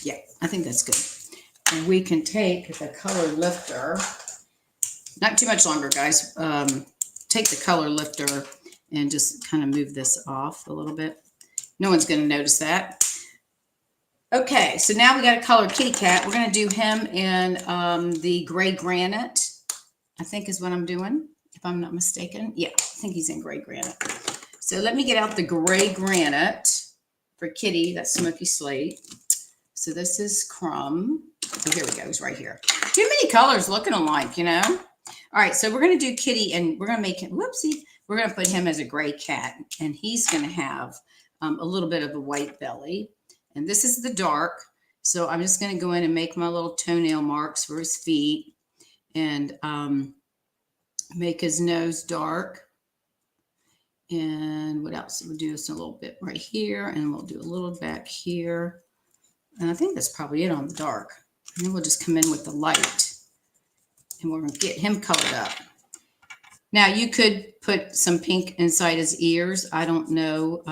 Speaker 1: yeah, I think that's good. And we can take the color lifter, not too much longer, guys. Take the color lifter and just kind of move this off a little bit. No one's going to notice that. Okay, so now we got a color kitty cat. We're going to do him in the gray granite, I think is what I'm doing, if I'm not mistaken. Yeah, I think he's in gray granite. So let me get out the gray granite for Kitty. That's Smoky Slate. So this is Crumb. Oh, here we go. He's right here. Too many colors looking alike, you know. All right, so we're going to do Kitty, and we're going to make him, whoopsie, we're going to put him as a gray cat, and he's going to have a little bit of a white belly. And this is the dark. So I'm just going to go in and make my little toenail marks for his feet and make his nose dark. And what else? We'll do this a little bit right here, and we'll do a little back here. And I think that's probably it on the dark. And then we'll just come in with the light And we're going to get him colored up. Now, you could put some pink inside his ears. I don't know.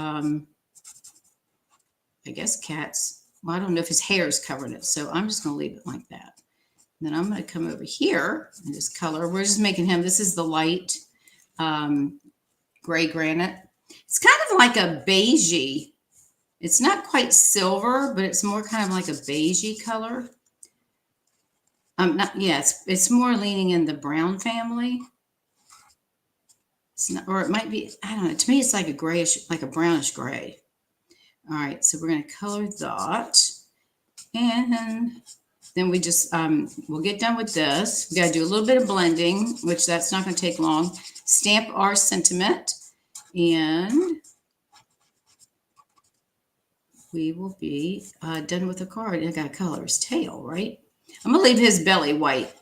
Speaker 1: I guess cats. Well, I don't know if his hair is covering it. So I'm just going to leave it like that. And then I'm going to come over here and just color. We're just making him. This is the light gray granite. It's kind of like a beigey. It's not quite silver, but it's more kind of like a beigey color. It's more leaning in the brown family. It's not, or it might be, I don't know. To me, it's like a grayish, like a brownish gray. All right, so we're going to color that. And then we just, we'll get done with this. We got to do a little bit of blending, which that's not going to take long. Stamp our sentiment. And we will be done with the card. I got to color his tail, right? I'm going to leave his belly white.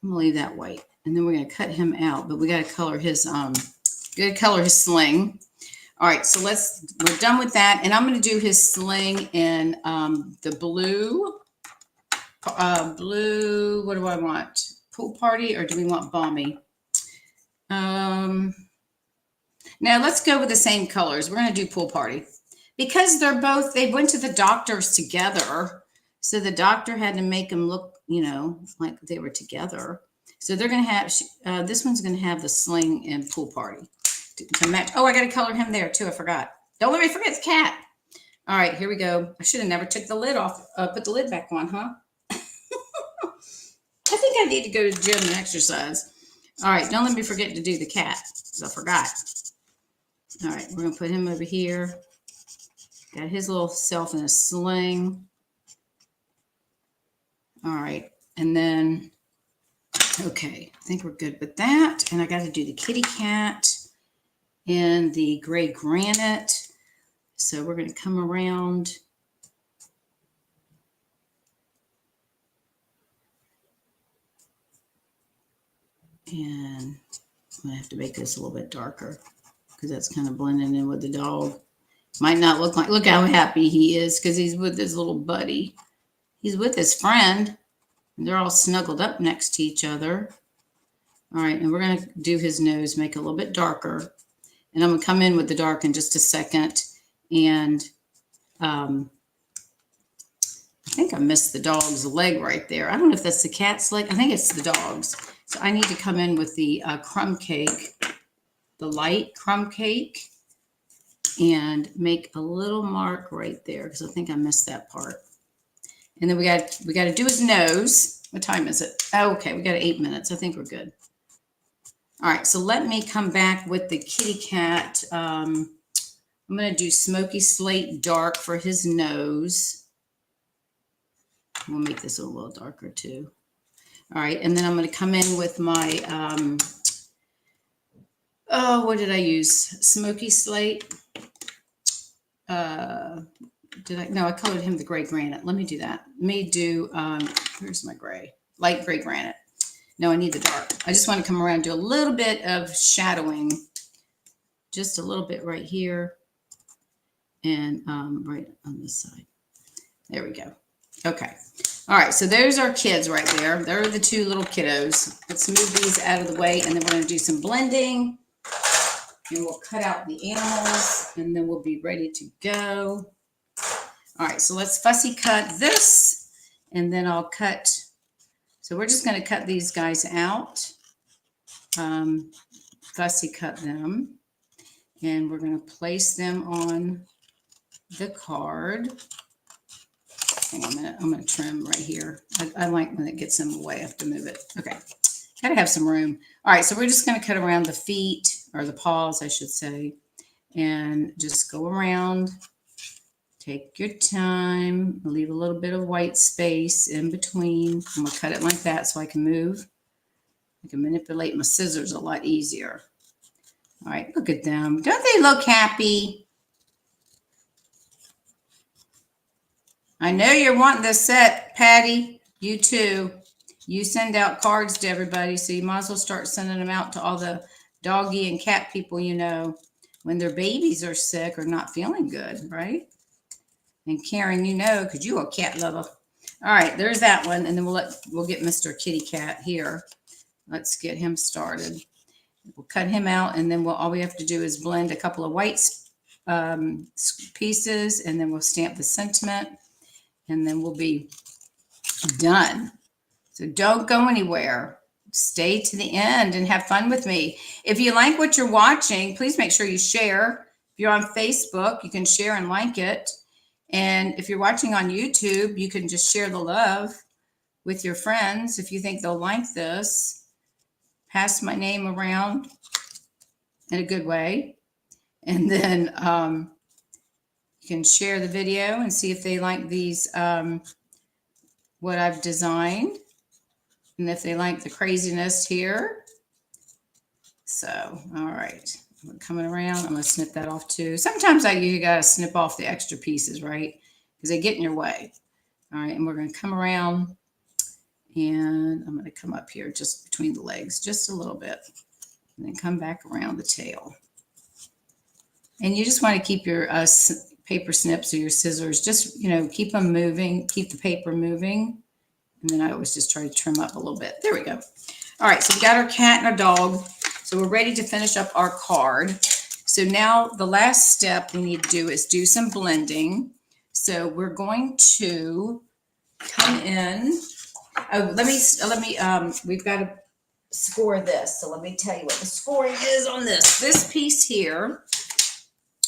Speaker 1: I'm going to leave that white. And then we're going to cut him out, but we got to color his, sling. All right, so we're done with that. And I'm going to do his sling in the blue, what do I want? Pool party, or do we want balmy? Now let's go with the same colors. We're going to do pool party because they went to the doctors together. So the doctor had to make them look, like they were together. So they're going to have, this one's going to have the sling and pool party to match. Oh, I got to color him there too. I forgot. Don't let me forget the cat. All right, here we go. I should have never took the lid off, put the lid back on, huh? I think I need to go to the gym and exercise. All right, don't let me forget to do the cat because I forgot. All right, we're going to put him over here. Got his little self in a sling. All right, and then, okay, I think we're good with that. And I got to do the kitty cat and the gray granite. So we're going to come around. And I'm going to have to make this a little bit darker because that's kind of blending in with the dog. Might not look like, look how happy he is because he's with his little buddy. He's with his friend. And they're all snuggled up next to each other. All right, and we're going to do his nose, make it a little bit darker. And I'm going to come in with the dark in just a second. And I think I missed the dog's leg right there. I don't know if that's the cat's leg. I think it's the dog's. So I need to come in with the crumb cake, the light crumb cake, and make a little mark right there because I think I missed that part. And then we got to do his nose. What time is it? Oh, okay, we got 8 minutes. I think we're good. All right, so let me come back with the kitty cat. I'm going to do smoky slate dark for his nose. We'll make this a little darker too. All right, and then I'm going to come in with my, what did I use? Smoky slate. No, I colored him the gray granite. Let me do that. Let me do, where's my gray? Light gray granite. No, I need the dark. I just want to come around and do a little bit of shadowing. Just a little bit right here. And right on this side. There we go. Okay. All right, so there's our kids right there. There are the two little kiddos. Let's move these out of the way, and then we're going to do some blending. And we'll cut out the animals, and then we'll be ready to go. All right, so let's fussy cut this, and then I'll cut. So we're just going to cut these guys out, fussy cut them, and we're going to place them on the card. Hang on a minute. I'm going to trim right here. I like when it gets in the way. I have to move it. Okay. Got to have some room. All right. So we're just going to cut around the feet, or the paws, I should say, and just go around. Take your time. Leave a little bit of white space in between. I'm going to cut it like that so I can move. I can manipulate my scissors a lot easier. All right. Look at them. Don't they look happy? I know you're wanting this set, Patty. You too. You send out cards to everybody, so you might as well start sending them out to all the doggy and cat people you know when their babies are sick or not feeling good, right? And Karen, you know, because you're a cat lover. All right, there's that one. And then we'll get Mr. Kitty Cat here. Let's get him started. We'll cut him out, and then all we have to do is blend a couple of white pieces, and then we'll stamp the sentiment, and then we'll be done. So don't go anywhere. Stay to the end and have fun with me. If you like what you're watching, please make sure you share. If you're on Facebook, you can share and like it. And if you're watching on YouTube, you can just share the love with your friends. If you think they'll like this, pass my name around in a good way. And then you can share the video and see if they like these, what I've designed. And if they like the craziness here. So, all right. We're coming around. I'm going to snip that off too. Sometimes you got to snip off the extra pieces, right? Because they get in your way. All right. And we're going to come around. And I'm going to come up here just between the legs, just a little bit. And then come back around the tail. And you just want to keep your paper snips or your scissors, just, keep them moving, keep the paper moving. And then I always just try to trim up a little bit. There we go. All right, so we got our cat and our dog. So we're ready to finish up our card. So now the last step we need to do is do some blending. So we're going to come in. Oh, let me, we've got to score this. So let me tell you what the scoring is on this. This piece here,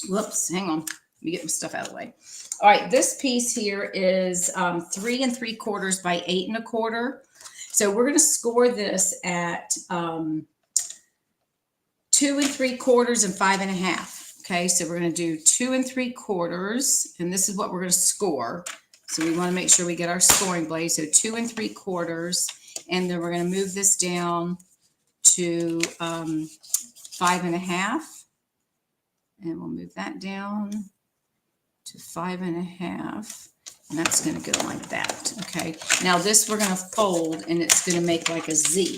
Speaker 1: whoops, hang on. Let me get my stuff out of the way. All right, this piece here is 3 3/4 by 8 1/4. So we're going to score this at 2 3/4 and 5 1/2. Okay, so we're going to do 2 3/4, and this is what we're going to score. So we want to make sure we get our scoring blade. So 2 3/4, and then we're going to move this down to 5 1/2, and we'll move that down to 5 1/2, and that's going to go like that. Okay, now this we're going to fold, and it's going to make like a Z.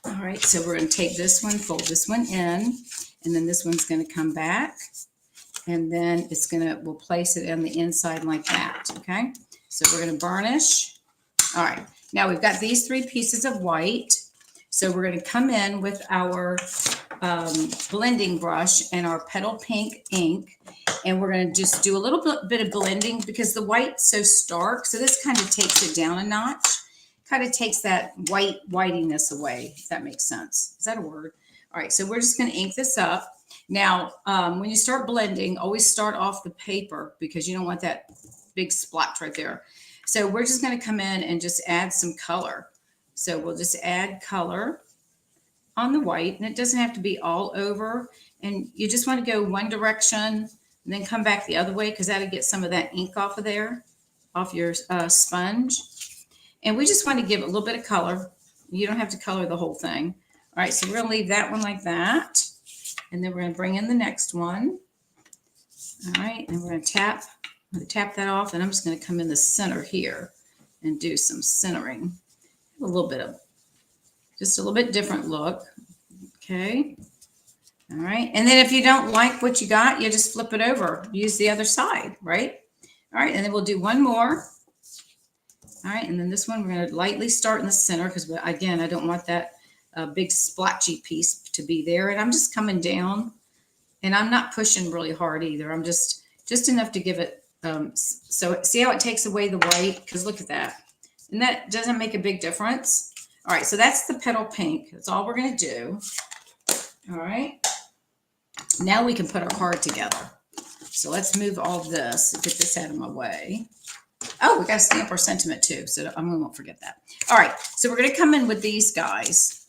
Speaker 1: All right, so we're going to take this one, fold this one in, and then this one's going to come back, and then we'll place it on the inside like that. Okay, so we're going to burnish. All right, now we've got these 3 pieces of white, so we're going to come in with our blending brush and our petal pink ink, and we're going to just do a little bit of blending because the white's so stark. So this kind of takes it down a notch, kind of takes that whitiness away, if that makes sense. Is that a word? All right, so we're just going to ink this up. Now, when you start blending, always start off the paper because you don't want that big splotch right there. So we're just going to come in and just add some color. So we'll just add color on the white, and it doesn't have to be all over. And you just want to go one direction and then come back the other way because that'll get some of that ink off of there, off your sponge. And we just want to give it a little bit of color. You don't have to color the whole thing. All right, so we're going to leave that one like that. And then we're going to bring in the next one. All right, and we're going to tap that off, and I'm just going to come in the center here and do some centering. A little bit of, just a little bit different look. Okay. All right. And then if you don't like what you got, you just flip it over. Use the other side, right? All right. And then we'll do one more. All right. And then this one, we're going to lightly start in the center because, again, I don't want that big splotchy piece to be there. And I'm just coming down, and I'm not pushing really hard either. I'm just enough to give it. So see how it takes away the white? Because look at that. And that doesn't make a big difference. All right, so that's the petal pink. That's all we're going to do. All right. Now we can put our card together. So let's move all this, get this out of my way. Oh, we got to stamp our sentiment too, so I won't forget that. All right, so we're going to come in with these guys.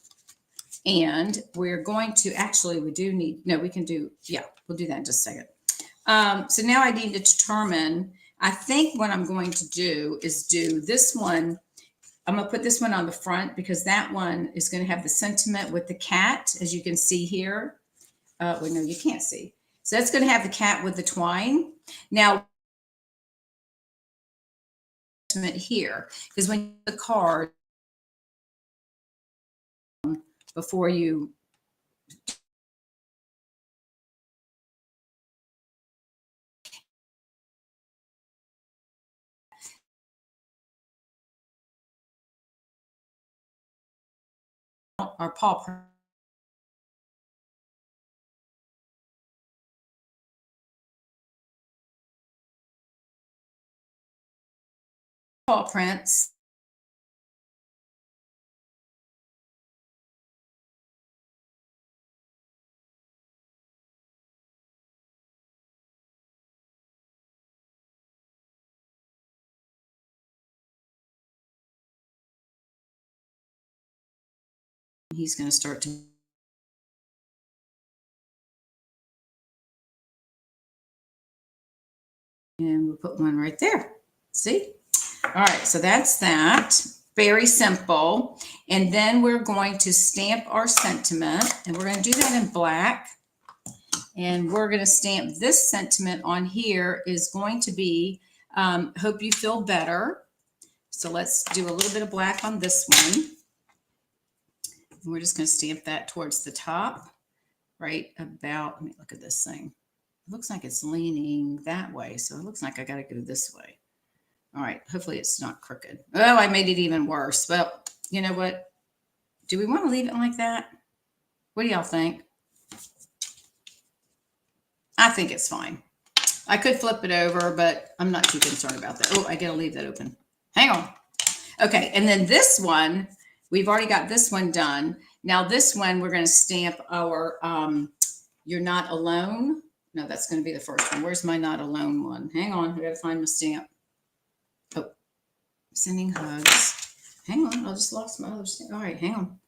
Speaker 1: And we're going to, actually, we do need, no, we can do, yeah, we'll do that in just a second. So now I need to determine, I think what I'm going to do is do this one. I'm going to put this one on the front because that one is going to have the sentiment with the cat, as you can see here. Well, no, you can't see. So that's going to have the cat with the twine. Now, here, because when you the card, before you our paw prints. He's going to start to. And we'll put one right there. See? All right, so that's that. Very simple. And then we're going to stamp our sentiment, and we're going to do that in black. And we're going to stamp this sentiment on here is going to be, hope you feel better. So let's do a little bit of black on this one. And we're just going to stamp that towards the top, right about, let me look at this thing. It looks like it's leaning that way. So it looks like I got to go this way. All right. Hopefully it's not crooked. Oh, I made it even worse. Well, you know what? Do we want to leave it like that? What do y'all think? I think it's fine. I could flip it over, but I'm not too concerned about that. Oh, I got to leave that open. Hang on. Okay. And then this one, we've already got this one done. Now this one, we're going to stamp our, You're Not Alone. No, that's going to be the first one. Where's my Not Alone one? Hang on. I got to find my stamp. Oh, sending hugs. Hang on. I just lost my other stamp. All right. Hang on.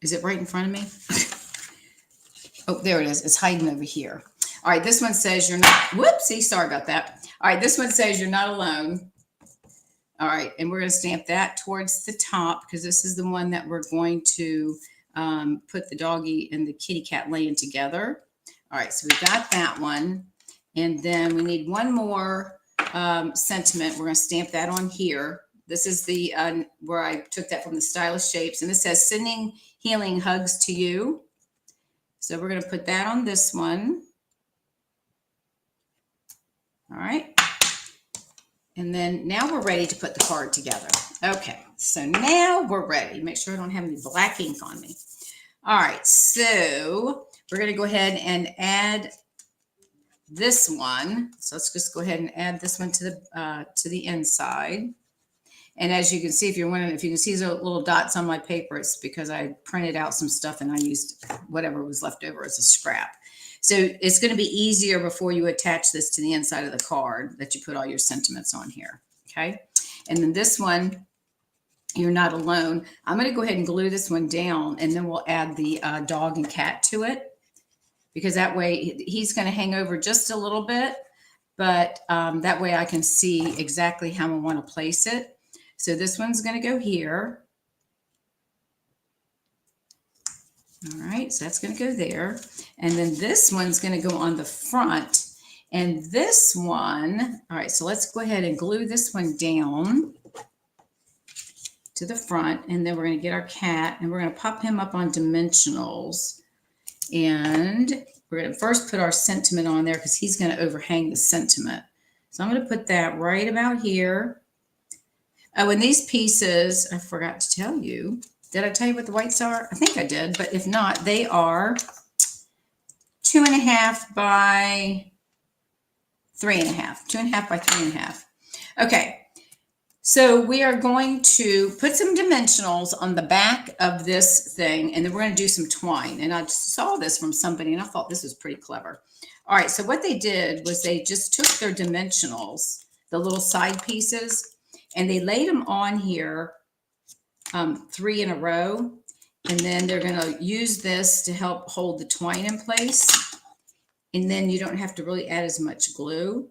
Speaker 1: Is it right in front of me? Oh, there it is. It's hiding over here. All right. This one says you're not. Whoopsie. Sorry about that. All right. This one says you're not alone. All right. And we're going to stamp that towards the top because this is the one that we're going to put the doggy and the kitty cat laying together. All right, so we got that one. And then we need one more sentiment. We're going to stamp that on here. This is the where I took that from the Stylish Shapes. And this says sending healing hugs to you. So we're going to put that on this one. All right. And then now we're ready to put the card together. Okay, so now we're ready. Make sure I don't have any black ink on me. All right, so we're going to go ahead and add this one. So let's just go ahead and add this one to the inside. And as you can see, if you're wondering, if you can see those little dots on my paper, it's because I printed out some stuff and I used whatever was left over as a scrap. So it's going to be easier before you attach this to the inside of the card that you put all your sentiments on here. Okay. And then this one, You're Not Alone. I'm going to go ahead and glue this one down, and then we'll add the dog and cat to it, because that way he's going to hang over just a little bit, but that way I can see exactly how I want to place it. So this one's going to go here. All right, so that's going to go there. And then this one's going to go on the front. And this one, all right, so let's go ahead and glue this one down to the front. And then we're going to get our cat, and we're going to pop him up on dimensionals. And we're going to first put our sentiment on there because he's going to overhang the sentiment. So I'm going to put that right about here. Oh, and these pieces, I forgot to tell you. Did I tell you what the whites are? I think I did, but if not, they are 2.5 by 3.5. 2.5 by 3.5. Okay. So we are going to put some dimensionals on the back of this thing, and then we're going to do some twine. And I saw this from somebody, and I thought this was pretty clever. All right, so what they did was they just took their dimensionals, the little side pieces, and they laid them on here 3 in a row. And then they're going to use this to help hold the twine in place. And then you don't have to really add as much glue.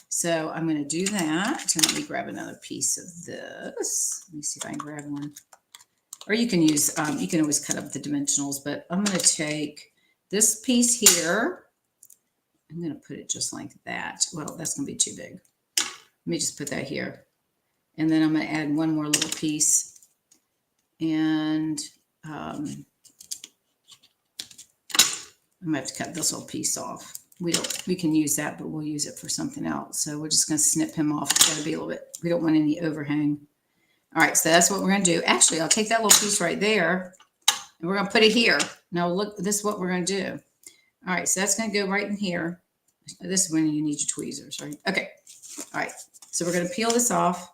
Speaker 1: So I'm going to do that. So let me grab another piece of this. Let me see if I can grab one. Or you can use, you can always cut up the dimensionals, but I'm going to take this piece here. I'm going to put it just like that. Well, that's going to be too big. Let me just put that here. And then I'm going to add one more little piece. And I'm going to have to cut this little piece off. We can use that, but we'll use it for something else. So we're just going to snip him off. It's got to be a little bit, we don't want any overhang. All right, so that's what we're going to do. Actually, I'll take that little piece right there and we're going to put it here. Now look, this is what we're going to do. All right, so that's going to go right in here. This is when you need your tweezers, right? Okay. All right, so we're going to peel this off.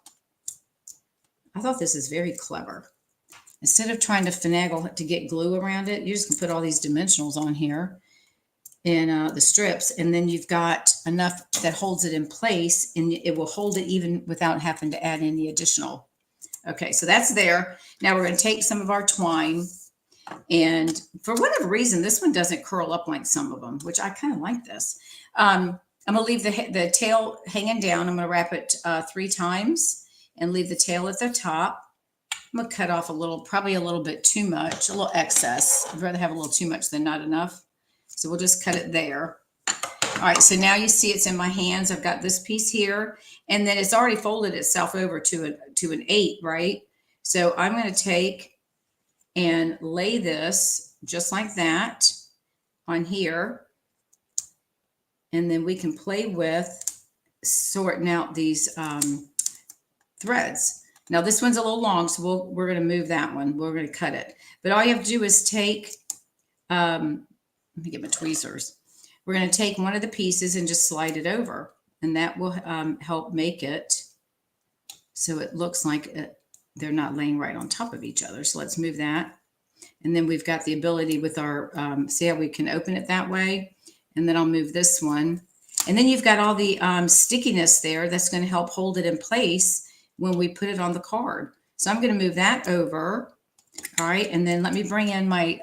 Speaker 1: I thought this is very clever. Instead of trying to finagle to get glue around it, you just can put all these dimensionals on here and the strips, and then you've got enough that holds it in place, and it will hold it even without having to add any additional. Okay, so that's there. Now we're going to take some of our twine, and for whatever reason, this one doesn't curl up like some of them, which I kind of like this. I'm going to leave the tail hanging down. I'm going to wrap it 3 times and leave the tail at the top. I'm going to cut off a little, probably a little bit too much, a little excess. I'd rather have a little too much than not enough. So we'll just cut it there. All right, so now you see it's in my hands. I've got this piece here, and then it's already folded itself over to an 8, right? So I'm going to take and lay this just like that on here, and then we can play with sorting out these threads. Now this one's a little long, so we're going to move that one. We're going to cut it. But all you have to do is take, let me get my tweezers. We're going to take one of the pieces and just slide it over, and that will help make it so it looks like they're not laying right on top of each other. So let's move that. And then we've got the ability with our, see how we can open it that way? And then I'll move this one. And then you've got all the stickiness there that's going to help hold it in place when we put it on the card. So I'm going to move that over. All right. And then let me bring in my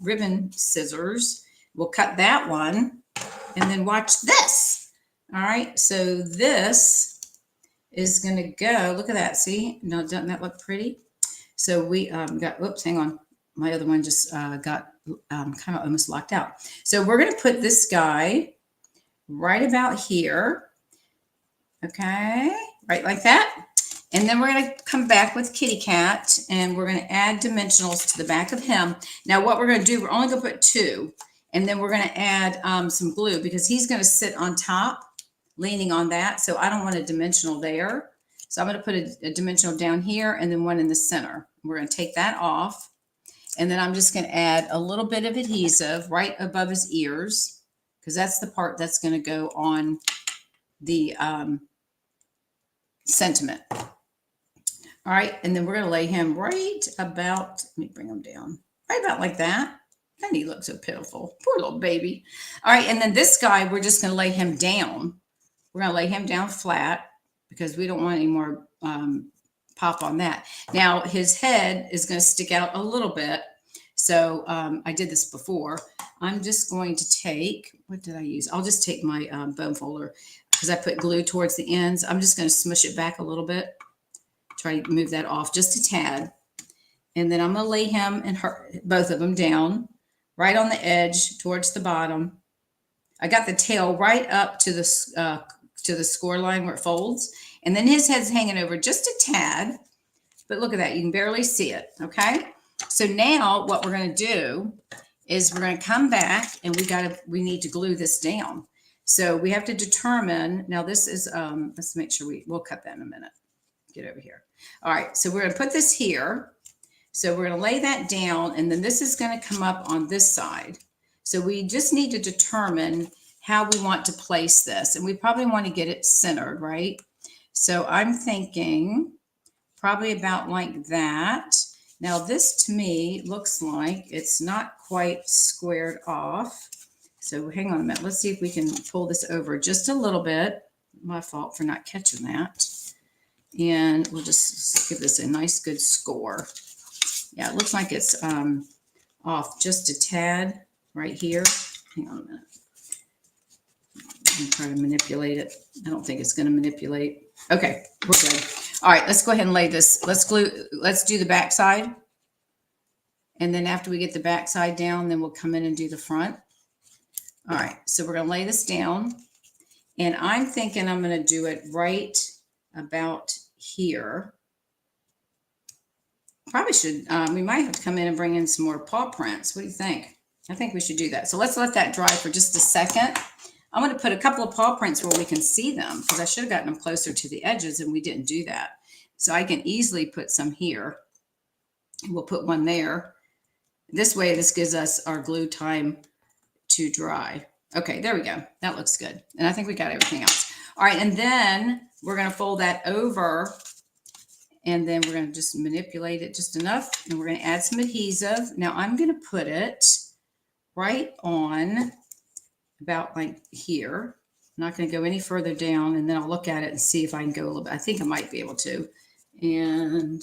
Speaker 1: ribbon scissors. We'll cut that one and then watch this. All right. So this is going to go, look at that. See, now doesn't that look pretty? So we got, whoops, hang on. My other one just got kind of almost locked out. So we're going to put this guy right about here. Okay. Right like that. And then we're going to come back with Kitty Cat, and we're going to add dimensionals to the back of him. Now what we're going to do, we're only going to put 2, and then we're going to add some glue because he's going to sit on top, leaning on that. So I don't want a dimensional there. So I'm going to put a dimensional down here and then one in the center. We're going to take that off. And then I'm just going to add a little bit of adhesive right above his ears, because that's the part that's going to go on the sentiment. All right, and then we're going to lay him right about, let me bring him down, right about like that. And he looks so pitiful. Poor little baby. All right, and then this guy, we're just going to lay him down. We're going to lay him down flat because we don't want any more pop on that. Now, his head is going to stick out a little bit. So I did this before. I'm just going to take, what did I use? I'll just take my bone folder because I put glue towards the ends. I'm just going to smush it back a little bit. Try to move that off just a tad. And then I'm going to lay him and her, both of them down right on the edge towards the bottom. I got the tail right up to the score line where it folds. And then his head's hanging over just a tad. But look at that. You can barely see it. Okay. So now what we're going to do is we're going to come back and we need to glue this down. So we have to determine, now this is, let's make sure we'll cut that in a minute. Get over here. All right. So we're going to put this here. So we're going to lay that down, and then this is going to come up on this side. So we just need to determine how we want to place this, and we probably want to get it centered, right? So I'm thinking probably about like that. Now this to me looks like it's not quite squared off. So hang on a minute. Let's see if we can pull this over just a little bit. My fault for not catching that. And we'll just give this a nice good score. Yeah, it looks like it's off just a tad right here. Hang on a minute. I'm trying to manipulate it. I don't think it's going to manipulate. Okay, we're good. All right, let's go ahead and lay this. Let's do the back side. And then after we get the back side down, then we'll come in and do the front. All right, so we're going to lay this down. And I'm thinking I'm going to do it right about here. Probably should, we might have to come in and bring in some more paw prints. What do you think? I think we should do that. So let's let that dry for just a second. I'm going to put a couple of paw prints where we can see them because I should have gotten them closer to the edges and we didn't do that. So I can easily put some here. We'll put one there. This way, this gives us our glue time to dry. Okay, there we go. That looks good. And I think we got everything else. All right, and then we're going to fold that over, and then we're going to just manipulate it just enough, and we're going to add some adhesive. Now I'm going to put it right on about like here. I'm not going to go any further down, and then I'll look at it and see if I can go a little bit. I think I might be able to. And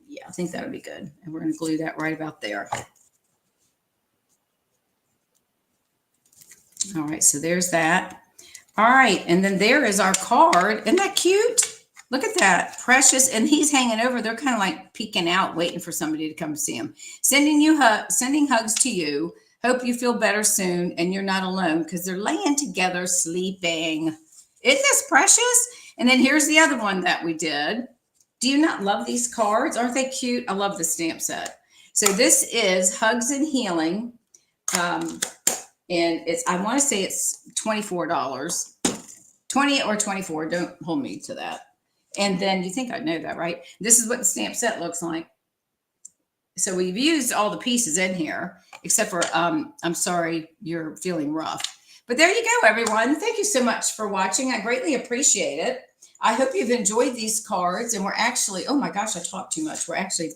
Speaker 1: yeah, I think that would be good. And we're going to glue that right about there. All right, so there's that. All right, and then there is our card. Isn't that cute? Look at that, precious. And he's hanging over. They're kind of like peeking out, waiting for somebody to come see him. Sending hugs to you. Hope you feel better soon and you're not alone, because they're laying together sleeping. Isn't this precious? And then here's the other one that we did. Do you not love these cards? Aren't they cute? I love the stamp set. So this is Hugs and Healing. And I want to say it's $24, 20 or 24. Don't hold me to that. And then you think I know that, right? This is what the stamp set looks like. So we've used all the pieces in here, except for, I'm sorry, you're feeling rough. But there you go, everyone. Thank you so much for watching. I greatly appreciate it. I hope you've enjoyed these cards. And we're actually, oh my gosh, I talked too much. We're actually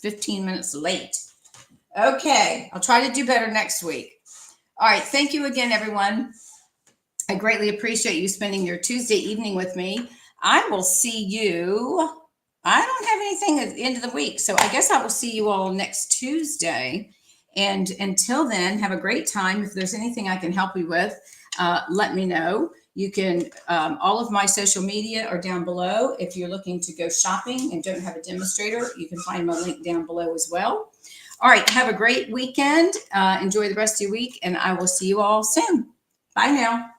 Speaker 1: 15 minutes late. Okay, I'll try to do better next week. All right, thank you again, everyone. I greatly appreciate you spending your Tuesday evening with me. I will see you. I don't have anything at the end of the week, so I guess I will see you all next Tuesday. And until then, have a great time. If there's anything I can help you with, let me know. You can, all of my social media are down below. If you're looking to go shopping and don't have a demonstrator, you can find my link down below as well. All right, have a great weekend. Enjoy the rest of your week, and I will see you all soon. Bye now.